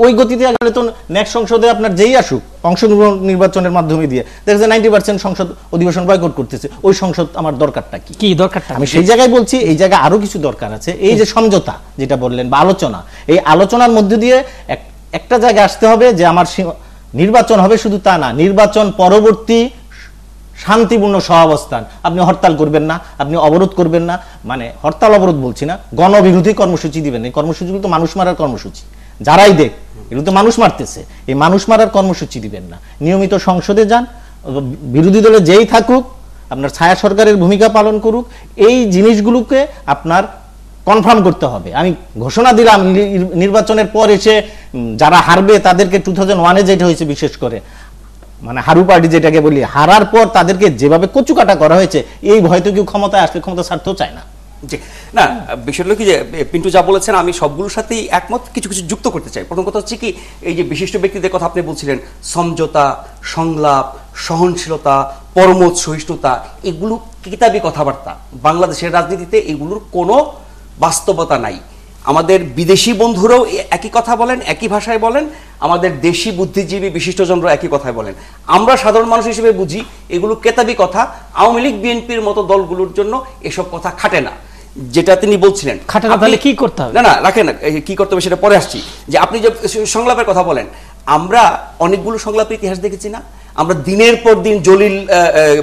S3: ওই গতিতে গেলে তো নেক্সট সংসদে আপনার যেই আসুক অংশগ্রহণ নির্বাচনের মাধ্যমে দিয়ে দেখা যায় 90% সংসদ অধিবেশন বয়কট করতেছে। ওই সংসদ আমার দরকারটা কি?
S1: কি দরকারটা?
S3: আমি সেই জায়গায় বলছি, এই জায়গায় আরো কিছু দরকার আছে। এই যে সমঝোতা যেটা বললেন বা আলোচনা, এই আলোচনার মধ্যে দিয়ে একটা জায়গায় আসতে হবে যে আমার নির্বাচন হবে, শুধু তা না, নির্বাচন পরবর্তী শান্তিপূর্ণ সহাবস্থান। আপনি হরতাল করবেন না, আপনি অবরোধ করবেন না, মানে হরতাল অবরোধ বলছি না, গণবিরোধী কর্মসূচি দিবেন। এই কর্মসূচিগুলো তো মানুষ মারার কর্মসূচি, যারাই দেখ এগুলো তো মানুষ মারতেছে, এই মানুষ মারার কর্মসূচি দিবেন না। নিয়মিত সংসদে যান, বিরোধী দলে যেই থাকুক আপনার ছায়া সরকারের ভূমিকা পালন করুক, এই জিনিসগুলোকে আপনার কনফার্ম করতে হবে। আমি ঘোষণা দিলাম নির্বাচনের পর এসে যারা হারবে তাদেরকে 2001-এ যেটা হয়েছে, বিশেষ করে মানে হারু পার্টি যেটাকে বলি, হারার পর তাদেরকে যেভাবে কচুকাটা করা হয়েছে, এই ভয়তো কেউ ক্ষমতায় আসলে ক্ষমতা ছাড়তেও চায় না।
S2: না, বিষয়টা কি যে পিন্টু যা বলেছেন আমি সবগুলোর সাথেই একমত, কিছু কিছু যুক্ত করতে চাই। প্রথম কথা হচ্ছে কি, এই যে বিশিষ্ট ব্যক্তিদের কথা আপনি বলছিলেন, সমঝোতা, সংলাপ, সহনশীলতা, পরমত সহিষ্ণুতা, এগুলো কিতাবি কথাবার্তা। বাংলাদেশের রাজনীতিতে এগুলোর কোনো বাস্তবতা নাই। আমাদের বিদেশি বন্ধুরাও একই কথা বলেন, একই ভাষায় বলেন, আমাদের দেশি বুদ্ধিজীবী বিশিষ্টজনরা একই কথায় বলেন। আমরা সাধারণ মানুষ হিসেবে বুঝি এগুলো কেতাবি কথা। আওয়ামী লীগ বিএনপির মতো দলগুলোর জন্য এসব কথা খাটে না, যেটা তিনি বলছিলেন।
S1: খাটে না, তাহলে কি করতে হবে?
S2: না রাখেন না, কি করতে হবে সেটা পরে আসছি। যে আপনি যে সংলাপের কথা বলেন, আমরা অনেকগুলো সংলাপের ইতিহাস দেখেছি না? আমরা দিনের পর দিন জলিল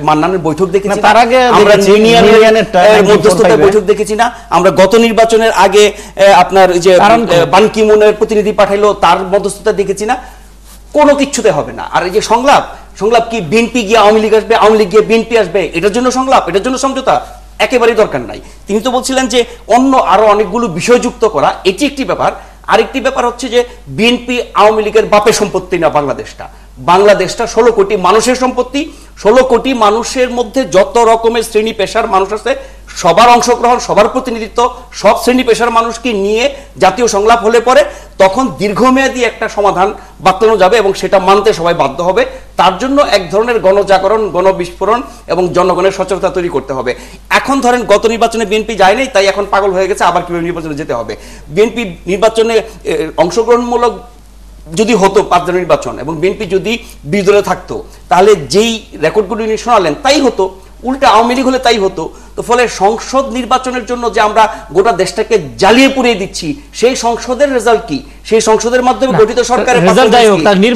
S2: মান্নানের বৈঠক দেখেছি,
S3: তার আগে
S2: আমরা ইউনিয়নের মধ্যস্থতায় বৈঠক দেখেছি না? আমরা গত নির্বাচনের আগে আপনার যে বান কি মুনের প্রতিনিধি পাঠাইলো, তার মধ্যস্থতা দেখেছি না? কোনো কিচ্ছুতে হবে না। আর এই যে সংলাপ কি বিএনপি গিয়ে আওয়ামী লীগ আসবে, আওয়ামী লীগ গিয়ে বিএনপি আসবে, এটার জন্য সংলাপ, এটার জন্য সমঝোতা একেবারেই দরকার নাই। তিনি তো বলছিলেন যে অন্য আরো অনেকগুলো বিষয় যুক্ত করা, এটি একটি ব্যাপার। আরেকটি ব্যাপার হচ্ছে যে বিএনপি আওয়ামী লীগের বাপের সম্পত্তি না, বাংলাদেশটা 16 কোটি মানুষের সম্পত্তি। 16 কোটি মানুষের মধ্যে যত রকমের শ্রেণী পেশার মানুষ আছে, সবার অংশগ্রহণ, সবার প্রতিনিধিত্ব, সব শ্রেণী পেশার মানুষকে নিয়ে জাতীয় সংলাপ হলে পরে তখন দীর্ঘমেয়াদী একটা সমাধান বাতলানো যাবে এবং সেটা মানতে সবাই বাধ্য হবে। তার জন্য এক ধরনের গণজাগরণ, গণবিস্ফোরণ এবং জনগণের সচেতনতা তৈরি করতে হবে। এখন ধরেন গত নির্বাচনে বিএনপি যায়নি, তাই এখন পাগল হয়ে গেছে, আবার কিভাবে নির্বাচনে যেতে হবে। বিএনপি নির্বাচনে অংশগ্রহণমূলক যদি হতো 5 জন নির্বাচন এবং বিএনপি যদি বিরোধী দলে থাকতো, তাহলে যেই রেকর্ডগুলো উনি শোনালেন তাই হতো, উল্টা আওয়ামী লীগ হলে তাই হতো। তো ফলে সংসদ নির্বাচনের জন্য যে আমরা গোটা দেশটাকে জ্বালিয়ে পুড়িয়ে দিচ্ছি, সেই সংসদের রেজাল্ট কি? সেই সংসদের মাধ্যমে গঠিত সরকারের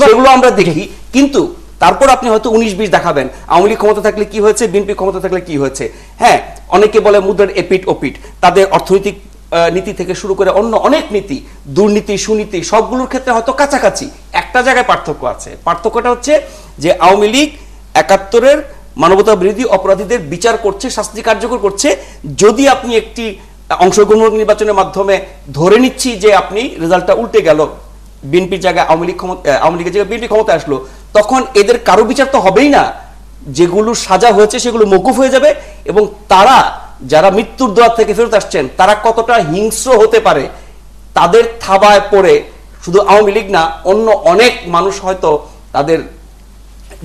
S2: সেগুলো আমরা দেখি। কিন্তু তারপর আপনি হয়তো 19-20 দেখাবেন, আওয়ামী লীগ ক্ষমতা থাকলে কি হয়েছে, বিএনপি ক্ষমতা থাকলে কি হয়েছে। হ্যাঁ, অনেকে বলে মুদ্রার এপিট ওপিট, তাদের অর্থনৈতিক নীতি থেকে শুরু করে অন্য অনেক নীতি, দুর্নীতি সুনীতি, সবগুলোর ক্ষেত্রে হয়তো কাছাকাছি, একটা জায়গায় পার্থক্য আছে, পার্থক্যটা হচ্ছে যে আওয়ামী লীগ ৭১-এর মানবতা বিরোধী অপরাধীদের বিচার করছে, শাস্তি কার্যকর করছে। যদি আপনি একটি অংশগ্রহণ নির্বাচনের মাধ্যমে ধরে নিচ্ছি যে আপনি রেজাল্টটা উল্টে গেল, বিএনপির জায়গায় আওয়ামী লীগের জায়গায় বিএনপি ক্ষমতা আসলো, তখন এদের কারো বিচার তো হবেই না। যেগুলো সাজা হয়েছে সেগুলো মওকুফ হয়ে যাবে, এবং তারা যারা মৃত্যুর দ্বার থেকে ফেরত আসছেন তারা কতটা হিংস্র হতে পারে তাদের থাবায় পড়ে শুধু আওয়ামী লীগ না, অন্য অনেক মানুষ হয়তো তাদের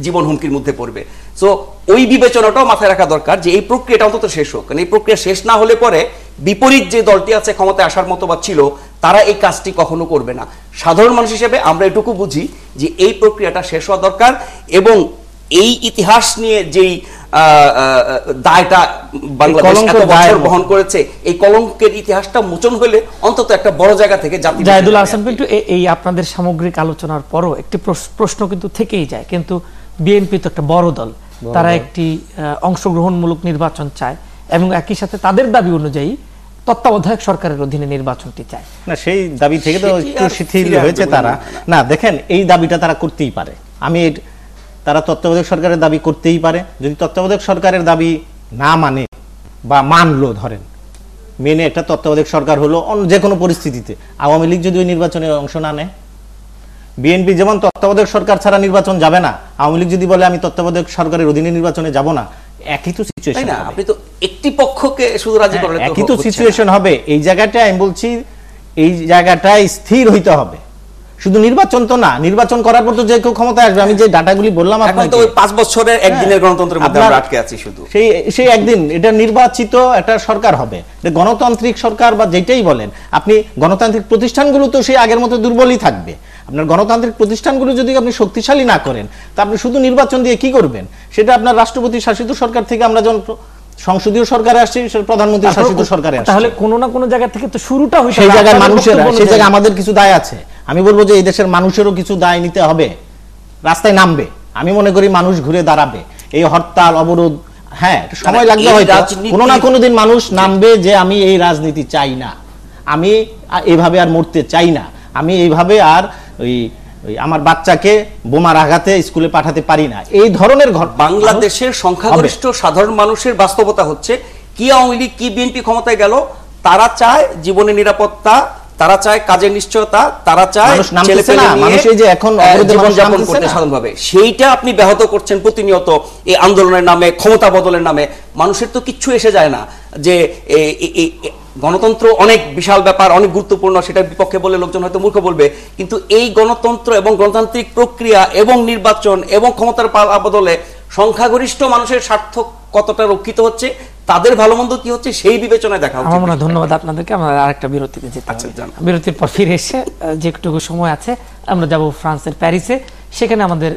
S2: জীবন হুমকির মধ্যে পড়বে। সো ওই বিবেচনাটাও মাথায় রাখা দরকার যে এই প্রক্রিয়াটা অন্তত শেষ হোক, কারণ এই প্রক্রিয়া শেষ না হলে পরে বিপরীত যে দলটি আছে ক্ষমতায় আসার মতো বা ছিল, তারা এই কাজটি কখনো করবে না। সাধারণ মানুষ হিসেবে আমরা এটুকু বুঝি যে এই প্রক্রিয়াটা শেষ হওয়া দরকার, এবং এই ইতিহাস নিয়ে যেই দায়টা বাংলাদেশ এত বছর বহন করেছে, এই কলঙ্কের ইতিহাসটা মোচন হলে অন্তত একটা বড় জায়গা থেকে জাতি।
S1: জায়েদুল আহসান পিন্টু, এই আপনাদের সামগ্রিক আলোচনার পরও একটি প্রশ্ন কিন্তু থেকেই যায়, কিন্তু বিএনপি তো একটা বড় দল, তারা একটি অংশগ্রহণমূলক নির্বাচন চায় এবং একই সাথে তাদের দাবি অনুযায়ী তত্ত্বাবধায়ক সরকারের অধীনে নির্বাচনটি চায়
S3: না। সেই দাবি থেকে তো একটু শিথিল হয়েছে তারা। না দেখেন, এই দাবিটা তারা করতেই পারে, তারা তত্ত্বাবধায়ক সরকারের দাবি করতেই পারে। যদি তত্ত্বাবধায়ক সরকারের দাবি না মানে বা মানলো, ধরেন মেনে একটা তত্ত্বাবধায়ক সরকার হলো, যে কোনো পরিস্থিতিতে আওয়ামী লীগ যদি ওই নির্বাচনে অংশ না নেয়, বিএনপি যেমন তত্ত্বাবধায়ক সরকার ছাড়া নির্বাচন যাবে না, আওয়ামী লীগ যদি বলে আমি তত্ত্বাবধায়ক সরকারের অধীনে নির্বাচনে যাব না, একই তো সিচুয়েশন।
S2: আপনি তো একটি পক্ষকে শুধু রাজি করলে
S3: একই তো সিচুয়েশন হবে। এই জায়গাটা আমি বলছি, এই জায়গাটায় স্থির হইতে হবে। শুধু নির্বাচন তো না, নির্বাচন করার পর তো যে কেউ ক্ষমতায় আসবে। আমি যে ডাটাগুলি বললাম আপনাকে,
S2: তো 5 বছরের একদিনের গণতন্ত্রের মধ্যে আমরা আটকে আছি। শুধু
S3: সেই একদিন এটা নির্বাচিত একটা সরকার হবে, গণতান্ত্রিক সরকার বা যেটাই বলেন আপনি, গণতান্ত্রিক প্রতিষ্ঠানগুলো তো সেই আগের মতো দুর্বলই থাকবে। আপনার গণতান্ত্রিক প্রতিষ্ঠানগুলো যদি আপনি শক্তিশালী না করেন, তা আপনি শুধু নির্বাচন দিয়ে কি করবেন? সেটা আপনার রাষ্ট্রপতি শাসিত সরকার থেকে আমরা যখন সংসদীয় সরকারে আসছি, প্রধানমন্ত্রী শাসিত সরকারে আসছি,
S1: তাহলে কোনো না কোনো জায়গা থেকে তো শুরুটা হইছে।
S3: সেই জায়গায় মানুষেরা, সেই জায়গায় আমাদের কিছু দায় আছে। আমি বলবো যে এই দেশের মানুষেরও কিছু দায় নিতে হবে, রাস্তায় নামবে। আমি মনে করি মানুষ ঘুরে দাঁড়াবে। এই হরতাল অবরোধ, হ্যাঁ সময় লাগবে, হয়তো কোনো না কোনো দিন মানুষ নামবে যে আমি এই রাজনীতি চাই না, আমি এইভাবে আর মরতে চাই না, আমি এইভাবে আর ওই আমার বাচ্চাকে বোমার আঘাতে স্কুলে পাঠাতে পারি না। এই ধরনের
S2: বাংলাদেশের সংখ্যাগরিষ্ঠ সাধারণ মানুষের বাস্তবতা হচ্ছে, কি আওয়ামী লীগ কি বিএনপি ক্ষমতায় গেল, তারা চায় জীবনের নিরাপত্তা, তারা চায় কাজের নিশ্চয়তা, তারা চায় জীবনযাপন করতে সাধারণভাবে। সেইটা আপনি ব্যাহত করছেন প্রতিনিয়ত এই আন্দোলনের নামে, ক্ষমতা বদলের নামে। মানুষের তো কিচ্ছু এসে যায় না যে গণতন্ত্র অনেক বিশাল ব্যাপার, অনেক গুরুত্বপূর্ণ, সেটার বিপক্ষে বলে লোকজন হয়তো মূর্খ বলবে, কিন্তু এই গণতন্ত্র এবং গণতান্ত্রিক প্রক্রিয়া এবং নির্বাচন এবং ক্ষমতার বদলে সংখ্যাগরিষ্ঠ মানুষের স্বার্থ কতটা রক্ষিত হচ্ছে, তাদের ভালো মন্দ কি হচ্ছে, সেই বিবেচনায় দেখা উচিত।
S1: আমরা ধন্যবাদ আপনাদেরকে। আমরা আরেকটা বিরতিতে যেতে হবে। বিরতির পর ফিরে এসে যেটুকু সময় আছে আমরা যাব ফ্রান্সের প্যারিসে, সেখানে আমাদের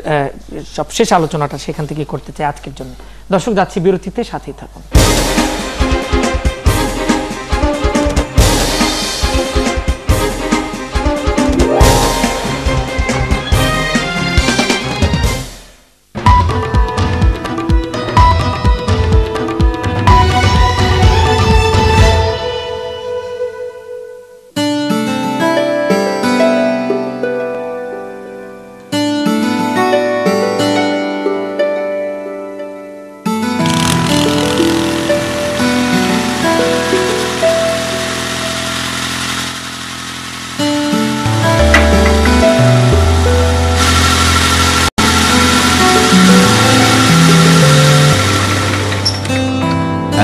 S1: সব শেষ আলোচনাটা সেখান থেকে করতে চাই আজকের জন্য। দর্শক, যাচ্ছি বিরতিতে, সাথেই থাকুন।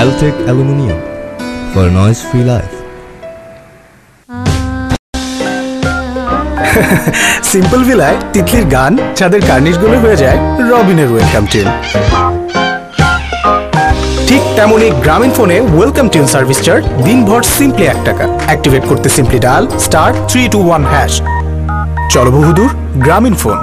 S6: Altec Aluminium for a noise-free life.
S7: Simple ভিলায় তিতলির গান ছাদের কার্নিশগুলো হয়ে যায় রবিনের ওয়েলকাম টিউন। ঠিক তেমনই গ্রামীণ ফোনে ওয়েলকাম টিউন সার্ভিস চার্জ দিনভর সিম্পলি 1 টাকা। অ্যাক্টিভেট করতে সিম্পলি ডায়াল *321#। চলো বহুদূর গ্রামীণ ফোন।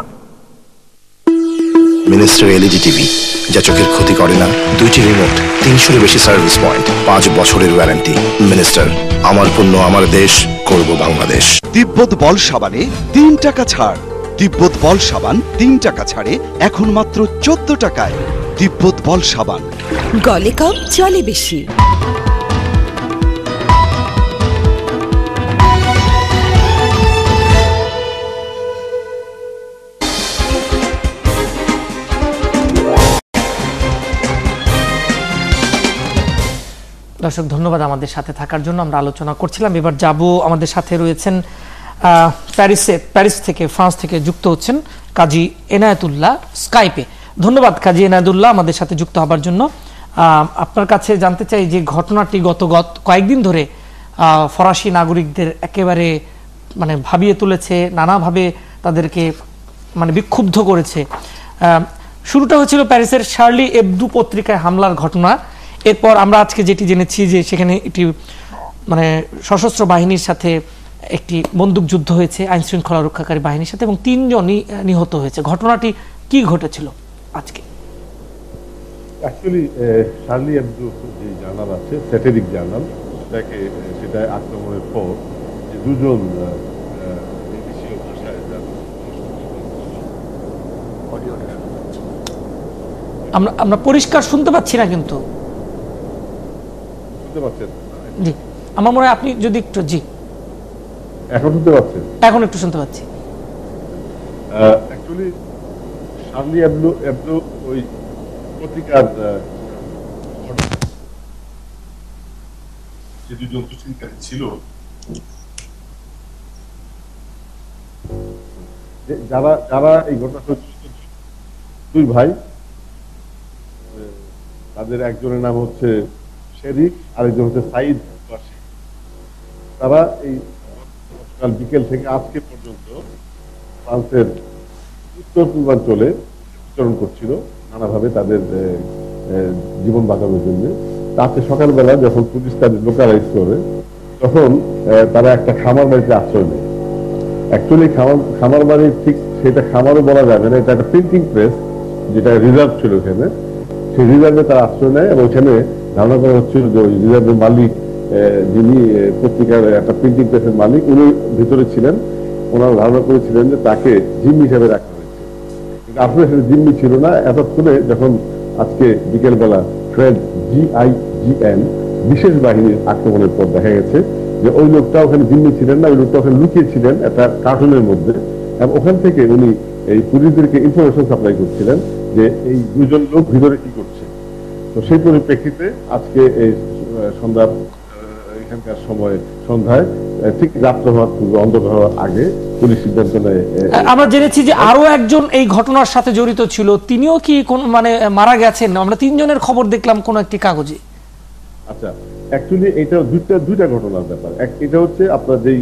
S8: মিনিস্টার এলইডি টিভি, যা চোখের ক্ষতি করে না, 2টি রিমোট, 300-এর বেশি সার্ভিস পয়েন্ট, 5 বছরের ওয়ারেন্টি। মিনিস্টার, আমার পণ্য আমার দেশ, করব বাংলাদেশ।
S9: তিব্বত বল সাবানে 3 টাকা ছাড়। তিব্বত বল সাবান 3 টাকা ছাড়ে এখন মাত্র 14 টাকায়। তিব্বত বল সাবান,
S10: গলে কম চলে বেশি।
S1: দর্শক ধন্যবাদ আমাদের সাথে থাকার জন্য। আমরা আলোচনা করছিলাম, এবার যাব আমাদের সাথে রয়েছেন প্যারিস থেকে, ফ্রান্স থেকে যুক্ত হচ্ছেন কাজী এনায়েতুল্লাহ স্কাইপে। ধন্যবাদ কাজী এনায়েতুল্লাহ আমাদের সাথে যুক্ত হবার জন্য। আপনার কাছে জানতে চাই যে ঘটনাটি গত কয়েকদিন ধরে ফরাসি নাগরিকদের একেবারে মানে ভাবিয়ে তুলেছে, নানাভাবে তাদেরকে মানে বিক্ষুব্ধ করেছে। শুরুটা হয়েছিল প্যারিসের শার্লি এবদু পত্রিকায় হামলার ঘটনা। এরপর আমরা আজকে যেটি জেনেছি যে সেখানে একটি মানে সশস্ত্র বাহিনীর সাথে একটি বন্দুক যুদ্ধ হয়েছে আইন শৃঙ্খলা রক্ষাকারী বাহিনীর সাথে, এবং 3 জনই নিহত হয়েছে। ঘটনাটি কি ঘটেছিল আজকে?
S11: অ্যাকচুয়ালি শার্লি এবদু যে জার্নাল আছে, স্যাটিরিক জার্নাল, সেটা আক্রমণের পর যে দুজন বিদেশীয় ভাষায়
S1: আমরা পরিষ্কার শুনতে পাচ্ছি না, কিন্তু
S11: শুনতে পাচ্ছেন?
S1: জি, আমার মনে হয় আপনি যদি একটু, জি
S11: এখন শুনতে পাচ্ছেন?
S1: এখন একটু শুনতে পাচ্ছি।
S11: অ্যাকচুয়ালি শার্লি এবদু ওই পত্রিকার যে দুজন দুষ্কৃতকারী ছিল, যারা এই ঘটনাটা, 2 ভাই, তাদের একজনের নাম হচ্ছে শেরিফ, আরেকজন হচ্ছে সাইদ ওয়াসি। তারা এই গতকাল বিকেল থেকে আজকে পর্যন্ত ফ্রান্সের উত্তর পূর্বাঞ্চলে বিচরণ করছিল নানাভাবে তাদের জীবন বাঁচানোর জন্য। আজকে সকালবেলা যখন পুলিশ তাদের লোকালাইজ করে, তখন তারা একটা খামার বাড়িতে আশ্রয় নেয়। অ্যাকচুয়ালি খামার বাড়ি ঠিক সেটা খামারও বলা যাবে না, এটা একটা প্রিন্টিং প্রেস যেটা রিজার্ভ ছিল ওখানে, সেই রিজার্ভে তারা আশ্রয় নেয়। এবং ওখানে ধারণা করা হচ্ছিল যে ওই রিজার্ভের মালিক, যিনি পত্রিকার একটা প্রিন্টিং প্রেসের মালিক, উনি ভিতরে ছিলেন। ওনারা ধারণা করেছিলেন যে তাকে জিম্মি হিসাবে রাখা হয়েছে, কিন্তু আসলে সেটা জিম্মি ছিল না। এতক্ষণে যখন আজকে বিকেল বেলা ফ্রেড GIGN বিশেষ বাহিনীর আক্রমণের পর দেখা গেছে যে ওই লোকটা ওখানে জিম্মি ছিলেন না, ওই লোকটা ওখানে লুকিয়ে ছিলেন একটা কার্টুনের মধ্যে, এবং ওখান থেকে উনি এই পুলিশদেরকে ইনফরমেশন সাপ্লাই করছিলেন যে এই 2 জন লোক ভিতরে কি করছে। তো সেই পরিপ্রেক্ষিতে আজকে এই সন্ধ্যা, এখানকার সময় সন্ধ্যায়, ঠিক রাত্র হওয়ার পূর্বে, অন্ধকার হওয়ার আগে পুলিশ সিদ্ধান্ত নেয়।
S1: আমরা জেনেছি যে আরো একজন এই ঘটনার সাথে জড়িত ছিল, তিনিও কি কোন মানে মারা গেছেন? আমরা 3 জনের খবর দেখলাম কোন একটি কাগজে।
S11: আচ্ছা, অ্যাকচুয়ালি এটা দুইটা ঘটনার ব্যাপার। এটা হচ্ছে আপনার যেই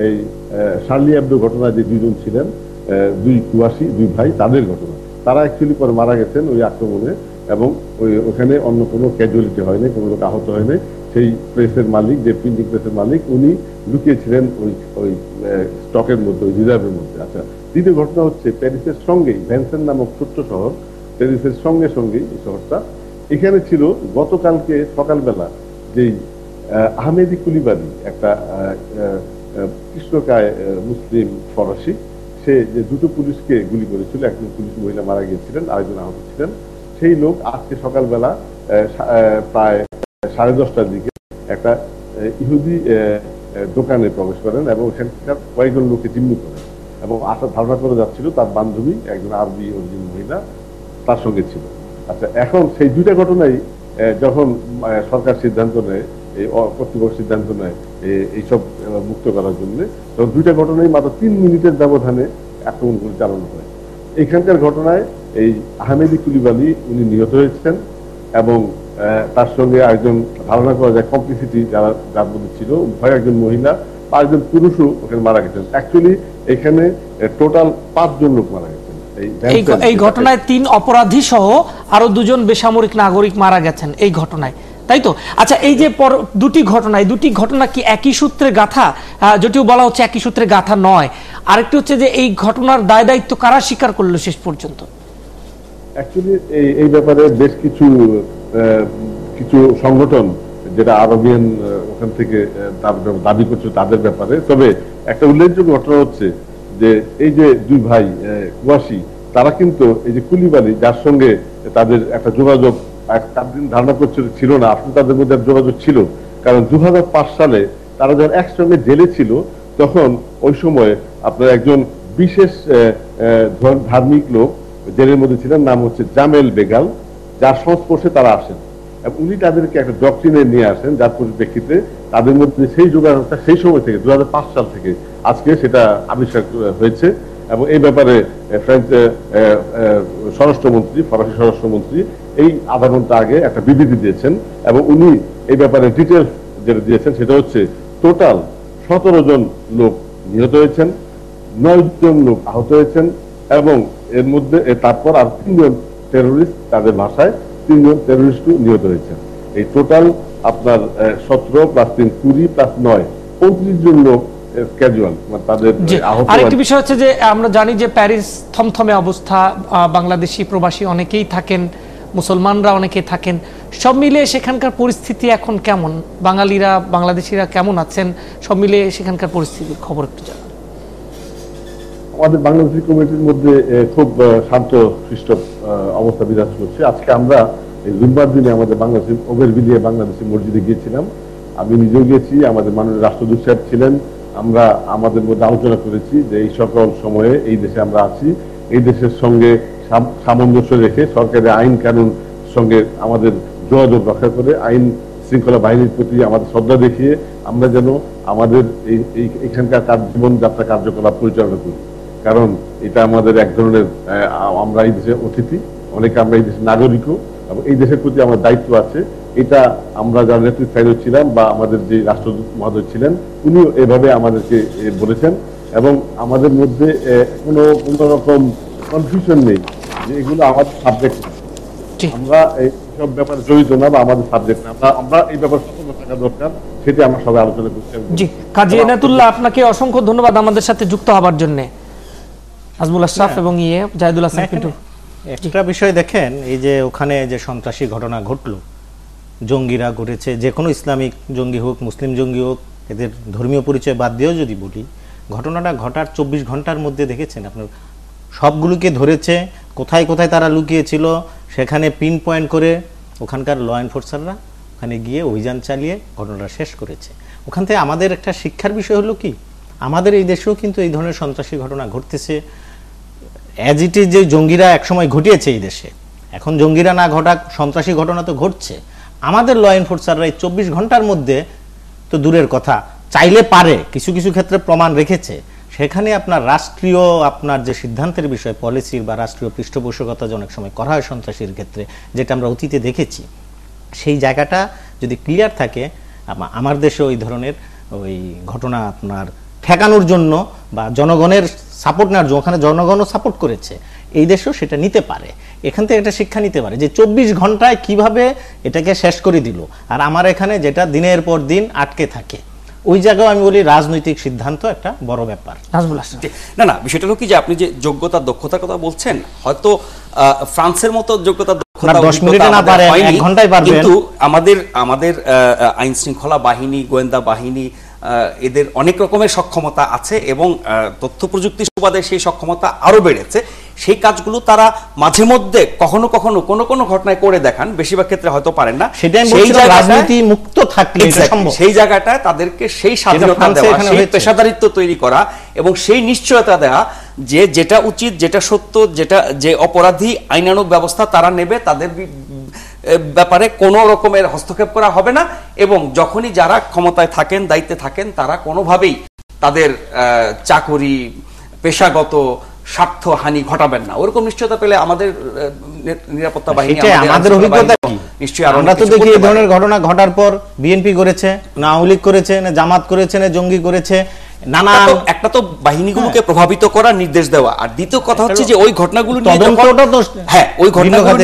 S11: এই শার্লি এবদো ঘটনা, যে 2 জন ছিলেন, 2 কুয়াশি 2 ভাই, তাদের ঘটনা। তারা অ্যাকচুয়ালি পরে মারা গেছেন ওই আক্রমণে, এবং ওখানে অন্য কোনো ক্যাজুয়ালিটি হয়নি, কোনো লোক আহত হয়নি। সেই প্রেসের মালিক, যে প্রিন্টিং প্রেসের মালিক, উনি লুকিয়েছিলেন ওই স্টকের মধ্যে, ওই রিজার্ভের মধ্যে। আচ্ছা, দ্বিতীয় ঘটনা হচ্ছে প্যারিসের সঙ্গেই ভ্যানসেন নামক ছোট্ট শহর, প্যারিসের সঙ্গেই এই শহরটা। এখানে ছিল গতকালকে সকালবেলা যেই আহমেদি কুলিবাড়ি, একটা কৃষ্ণকায় মুসলিম ফরাসি, সে যে 2টো পুলিশকে গুলি করেছিল, একজন পুলিশ মহিলা মারা গিয়েছিলেন, আরেকজন আহত ছিলেন। সেই লোক আজকে সকালবেলা প্রায় 10:30টার দিকে একটা ইহুদি দোকানে প্রবেশ করেন এবং সেখানকার কয়েকজন লোককে জিম্মি করেন, এবং ধারণা করা যাচ্ছিল তার বান্ধবী, একজন আরবি অরিজিন মহিলা, তার সঙ্গে ছিল। আচ্ছা, এখন সেই 2টা ঘটনাই যখন সরকার সিদ্ধান্ত নেয়, এই কর্তৃপক্ষ সিদ্ধান্ত নেয় এইসব মুক্ত করার জন্য, তখন 2টা ঘটনাই মাত্র 3 মিনিটের ব্যবধানে আক্রমণগুলি চালানো হয়। এখানকার ঘটনায় এই আহমেদি কুলিবালি উনি নিহত হয়েছেন, এবং তার সঙ্গে একজন ধারণা করা যায় কমপ্লিসিটি যার মধ্যে ছিল, ভয় একজন মহিলা, 5 জন পুরুষও ওখানে মারা গেছেন। অ্যাকচুয়ালি এখানে টোটাল 5 জন লোক মারা গেছেন
S1: এই ঘটনায়। 3 অপরাধী সহ আরো 2 জন বেসামরিক নাগরিক মারা গেছেন এই ঘটনায়, তাই তো? আচ্ছা, এই যে 2টি ঘটনা কি একই সূত্রে গাথা? যেটিও বলা হচ্ছে একই সূত্রে গাথা নয়। আরেকটি হচ্ছে যে এই ঘটনার দায় দায়িত্ব কারা স্বীকার করলো শেষ পর্যন্ত?
S11: অ্যাকচুয়ালি এই ব্যাপারে বেশ কিছু সংগঠন, যেটা আরবিয়ান ওখান থেকে দাবি করছে তাদের ব্যাপারে। তবে একটা উল্লেখযোগ্য ঘটনা হচ্ছে যে এই যে 2 ভাই কুয়াশি, তারা কিন্তু এই যে কুলিবালি, যার সঙ্গে তাদের একটা যোগাযোগ একদিন ধারণা করছিল ছিল না, আসলে তাদের মধ্যে যোগাযোগ ছিল। কারণ 2005 সালে তারা যখন একসঙ্গে জেলে ছিল, তখন ওই সময় আপনার একজন বিশেষ ধার্মিক লোক জেলের মধ্যে ছিলেন, নাম হচ্ছে জামেল বেগাল, যার সংস্পর্শে তারা আসেন। উনি তাদেরকে একটা ডক্ট্রিনে নিয়ে আসেন, যার পরিপ্রেক্ষিতে তাদের মধ্যে সেই যোগাযোগটা সেই সময় থেকে 2005 সাল থেকে আজকে সেটা আবিষ্কার হয়েছে। এবং এই ব্যাপারে ফ্রেঞ্চ স্বরাষ্ট্রমন্ত্রী, ফরাসি স্বরাষ্ট্রমন্ত্রী এই আধা ঘন্টা আগে একটা বিবৃতি দিয়েছেন এবং উনি এই ব্যাপারে ডিটেলস যেটা দিয়েছেন সেটা হচ্ছে টোটাল 17 জন লোক নিহত হয়েছেন, 9 জন লোক আহত হয়েছেন এবং এর মধ্যে তারপর আর 3 জন টেরোরিস্ট, তাদের ভাষায় 3 জন টেরোরিস্ট নিহত হয়েছেন। এই টোটাল আপনার 17 প্লাস 3 20 প্লাস 9 35 জন লোক ক্যাজুয়াল, মানে তাদের আহত।
S1: আরেকটি বিষয় হচ্ছে যে আমরা জানি যে প্যারিস থমথমে অবস্থা, বাংলাদেশি প্রবাসী অনেকেই থাকেন, মুসলমানরা অনেকেই থাকেন, সব মিলিয়ে সেখানকার পরিস্থিতি এখন কেমন? বাঙালিরা, বাংলাদেশিরা কেমন আছেন? সব মিলিয়ে সেখানকার পরিস্থিতির খবর একটু জানান।
S11: আমাদের বাংলাদেশি কমিটির মধ্যে খুব শান্ত শিষ্ট অবস্থা বিরাজ করছে। আজকে আমরা এই জুম্মার দিনে আমাদের বাংলাদেশি ওভের বিলিয়ে বাংলাদেশি মসজিদে গিয়েছিলাম, আমি নিজেও গিয়েছি, আমাদের মাননীয় রাষ্ট্রদূত সাহেব ছিলেন। আমরা আমাদের মধ্যে আলোচনা করেছি যে এই সকল সময়ে এই দেশে আমরা আছি, এই দেশের সঙ্গে সামঞ্জস্য রেখে সরকারের আইন কানুন সঙ্গে আমাদের যোগাযোগ রক্ষা করে আইন শৃঙ্খলা বাহিনীর প্রতি আমাদের শ্রদ্ধা দেখিয়ে আমরা যেন আমাদের এখানকার জীবনযাত্রা কার্যকলাপ পরিচালনা করি। কারণ এটা আমাদের এক ধরনের, আমরা এই দেশের অতিথি, অনেকে আমরা এই দেশের নাগরিকও, এবং এই দেশের প্রতি আমার দায়িত্ব আছে। এটা আমরা যারা নেতৃত্ব ছিলাম বা আমাদের যে রাষ্ট্রদূত মহোদয় ছিলেন উনিও এভাবে আমাদেরকে বলেছেন এবং আমাদের মধ্যে কোনো রকম কনফিউশন নেই যে এগুলো আমাদের সাবজেক্ট না, আমরা এইসব ব্যাপারে জড়িত না বা আমাদের সাবজেক্ট না, আমরা এই ব্যাপারে সতর্ক থাকা দরকার, সেটা আমরা সবাই আলোচনা করছি।
S1: জি, কাজী এনায়েতুল্লাহ, আপনাকে অসংখ্য ধন্যবাদ আমাদের সাথে যুক্ত হবার জন্য। নাজমুল আশরাফ এবং জাহিদুল হাসান পিন্টু,
S3: একটা বিষয় দেখেন, এই যে ওখানে যে সন্ত্রাসী ঘটনা ঘটলো, জঙ্গিরা ঘটেছে, যে কোনো ইসলামিক জঙ্গি হোক, মুসলিম জঙ্গি হোক, এদের ধর্মীয় পরিচয় বাদ দিয়েও যদি বলি, ঘটনাটা ঘটার 24 ঘন্টার মধ্যে দেখেছেন আপনার সবগুলোকে ধরেছে, কোথায় কোথায় তারা লুকিয়েছিল সেখানে পিন পয়েন্ট করে ওখানকার ল এনফোর্সাররা ওখানে গিয়ে অভিযান চালিয়ে ঘটনাটা শেষ করেছে। ওখান থেকে আমাদের একটা শিক্ষার বিষয় হলো কি, আমাদের এই দেশেও কিন্তু এই ধরনের সন্ত্রাসী ঘটনা ঘটতেছে। অ্যাজ ইট ইজ যে জঙ্গিরা একসময় ঘটিয়েছে এই দেশে, এখন জঙ্গিরা না ঘটাক, সন্ত্রাসী ঘটনা তো ঘটছে। আমাদের ল এনফোর্সাররা এই 24 ঘন্টার মধ্যে তো দূরের কথা, চাইলে পারে, কিছু কিছু ক্ষেত্রে প্রমাণ রেখেছে, সেখানে আপনার রাষ্ট্রীয় আপনার যে সিদ্ধান্তের বিষয়, পলিসির বা রাষ্ট্রীয় পৃষ্ঠপোষকতা যে অনেক সময় করা হয় সন্ত্রাসীর ক্ষেত্রে, যেটা আমরা অতীতে দেখেছি, সেই জায়গাটা যদি ক্লিয়ার থাকে, আমার দেশে ওই ধরনের ওই ঘটনা আপনার ঠেকানোর জন্য বা জনগণের সাপোর্ট নেওয়ার জন্য, ওখানে জনগণও সাপোর্ট করেছে, এই দেশেও সেটা নিতে পারে, এখান থেকে একটা শিক্ষা নিতে পারে যে 24 ঘন্টায় কিভাবে এটাকে শেষ করে দিল। আর আমার এখানে যেটা দিনের পর দিন আটকে থাকে, ওই জায়গায় আমি বলি রাজনৈতিক সিদ্ধান্ত একটা বড় ব্যাপার।
S2: না না, বিষয়টা হলো কি যে আপনি যে যোগ্যতা দক্ষতার কথা বলছেন, হয়তো ফ্রান্সের মতো যোগ্যতা দক্ষতা
S3: 10 মিনিটে না পারে, 1 ঘন্টায় পারবেন,
S2: কিন্তু আমাদের আইন শৃঙ্খলা বাহিনী, গোয়েন্দা বাহিনী, এদের অনেক রকমের সক্ষমতা আছে এবং তথ্য প্রযুক্তি সুবাদে সেই সক্ষমতা আরো বেড়েছে। সেই কাজগুলো তারা মাঝে মধ্যে কখনো কখনো কোনো ঘটনায় করে দেখান, বেশিরভাগ ক্ষেত্রে হয়তো পারেন না।
S3: সেই রাজনীতি মুক্ত থাকলে সম্ভব,
S2: সেই জায়গাটায় তাদেরকে সেই স্বাধীনতা দেওয়া, সেই পেশাদারিত্ব তৈরি করা এবং সেই নিশ্চয়তা দেওয়া যে যেটা উচিত, যেটা সত্য, যেটা যে অপরাধী আইনানুগ ব্যবস্থা তারা নেবে, তাদের ব্যাপারে কোনো রকমের হস্তক্ষেপ করা হবে না এবং যখনই যারা ক্ষমতায় থাকেন, দায়িত্বে থাকেন, তারা কোনোভাবেই তাদের চাকরি, পেশাগত স্বার্থ হানি ঘটাবেন না। ওরকম নিশ্চয়তা পেলে আমাদের নিরাপত্তা বাহিনী,
S3: আমাদের অভিজ্ঞতা নিশ্চয়ই আমরা তো দেখি এই ধরনের ঘটনা ঘটার পর বিএনপি করেছে, না আওয়ামী লীগ করেছে, না জামাত করেছে, না জঙ্গি করেছে,
S2: একটা তো বাহিনীগুলোকে প্রভাবিত করার নির্দেশ দেওয়া, আর দ্বিতীয় কথা হচ্ছে যে ওই ঘটনাগুলো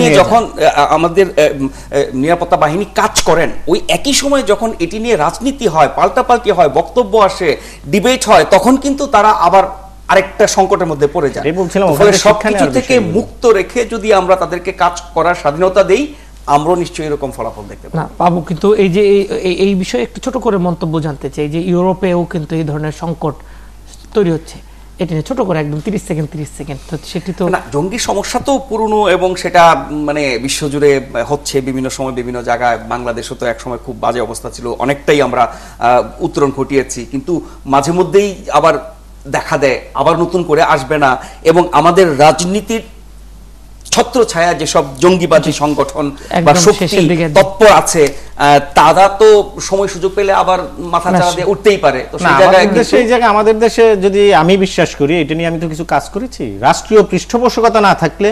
S2: নিয়ে যখন আমাদের নিরাপত্তা বাহিনী কাজ করেন, ওই একই সময় যখন এটি নিয়ে রাজনীতি হয়, পাল্টাপাল্টি হয়, বক্তব্য আসে, ডিবেট হয়, তখন কিন্তু তারা আবার আরেকটা সংকটের মধ্যে পড়ে যায়। ফলে সবকিছু থেকে মুক্ত রেখে যদি আমরা তাদেরকে কাজ করার স্বাধীনতা দেই, আমরা নিশ্চয়ই এরকম ফলাফল দেখতে পাবো।
S1: না পাবো, কিন্তু এই যে এই বিষয়ে একটু ছোট করে মন্তব্য জানতে চাই যে ইউরোপেও কিন্তু এই ধরনের সংকট তৈরি হচ্ছে, এটা ছোট করে একদম 30 সেকেন্ড। সেটি তো
S2: না, জঙ্গি সমস্যা তো পুরনো এবং সেটা মানে বিশ্বজুড়ে হচ্ছে বিভিন্ন সময় বিভিন্ন জায়গায়। বাংলাদেশও তো এক সময় খুব বাজে অবস্থা ছিল, অনেকটাই আমরা উত্তরণ ঘটিয়েছি, কিন্তু মাঝে মধ্যেই আবার দেখা দেয়, আবার নতুন করে আসবে না এবং আমাদের রাজনীতির ছত্রছায়া যেসব জঙ্গিবাদী সংগঠন বা
S1: একদম
S2: শক্তি
S1: শেষের দিকে।
S2: তৎপর আছে, তারা তো সময় সুযোগ পেলে আবার মাথা চাড়া দিয়ে উঠতেই পারে। তো
S3: না,
S2: সেই জায়গায়
S3: আমাদের দেশে এই জায়গায় আমাদের দেশে যদি আমি বিশ্বাস করি, এটা নিয়ে আমি তো কিছু কাজ করেছি, রাষ্ট্রীয় পৃষ্ঠপোষকতা না থাকলে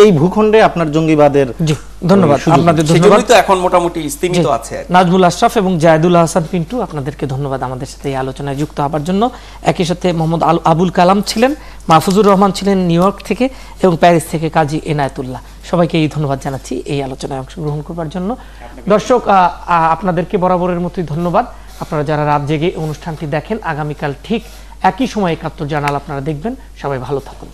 S3: এই ভূখণ্ডে আপনার জঙ্গিবাদের
S1: জি ধন্যবাদ আপনাদের, ধন্যবাদ।
S2: সেজন্যই তো এখন মোটামুটি স্তীমিত
S1: জি,
S2: আছে।
S1: নাজমুল আশরাফ এবং জায়েদুল আহসান পিন্টু, আপনাদেরকে ধন্যবাদ আমাদের সাথে এই আলোচনায় যুক্ত হবার জন্য। একই সাথে মোহাম্মদ আবুল কালাম ছিলেন, মাহফুজুর রহমান ছিলেন নিউ ইয়র্ক থেকে, এবং প্যারিস থেকে কাজী এনায়েতুল্লাহ। সবাইকে এই ধন্যবাদ জানাচ্ছি এই আলোচনায় অংশগ্রহণ করবার জন্য। দর্শক, আপনাদেরকে বরাবরের মতোই ধন্যবাদ। আপনারা যারা রাত জেগে অনুষ্ঠানটি দেখেন, আগামীকাল ঠিক একই সময় ৭১ জানাল আপনারা দেখবেন। সবাই ভালো থাকুন।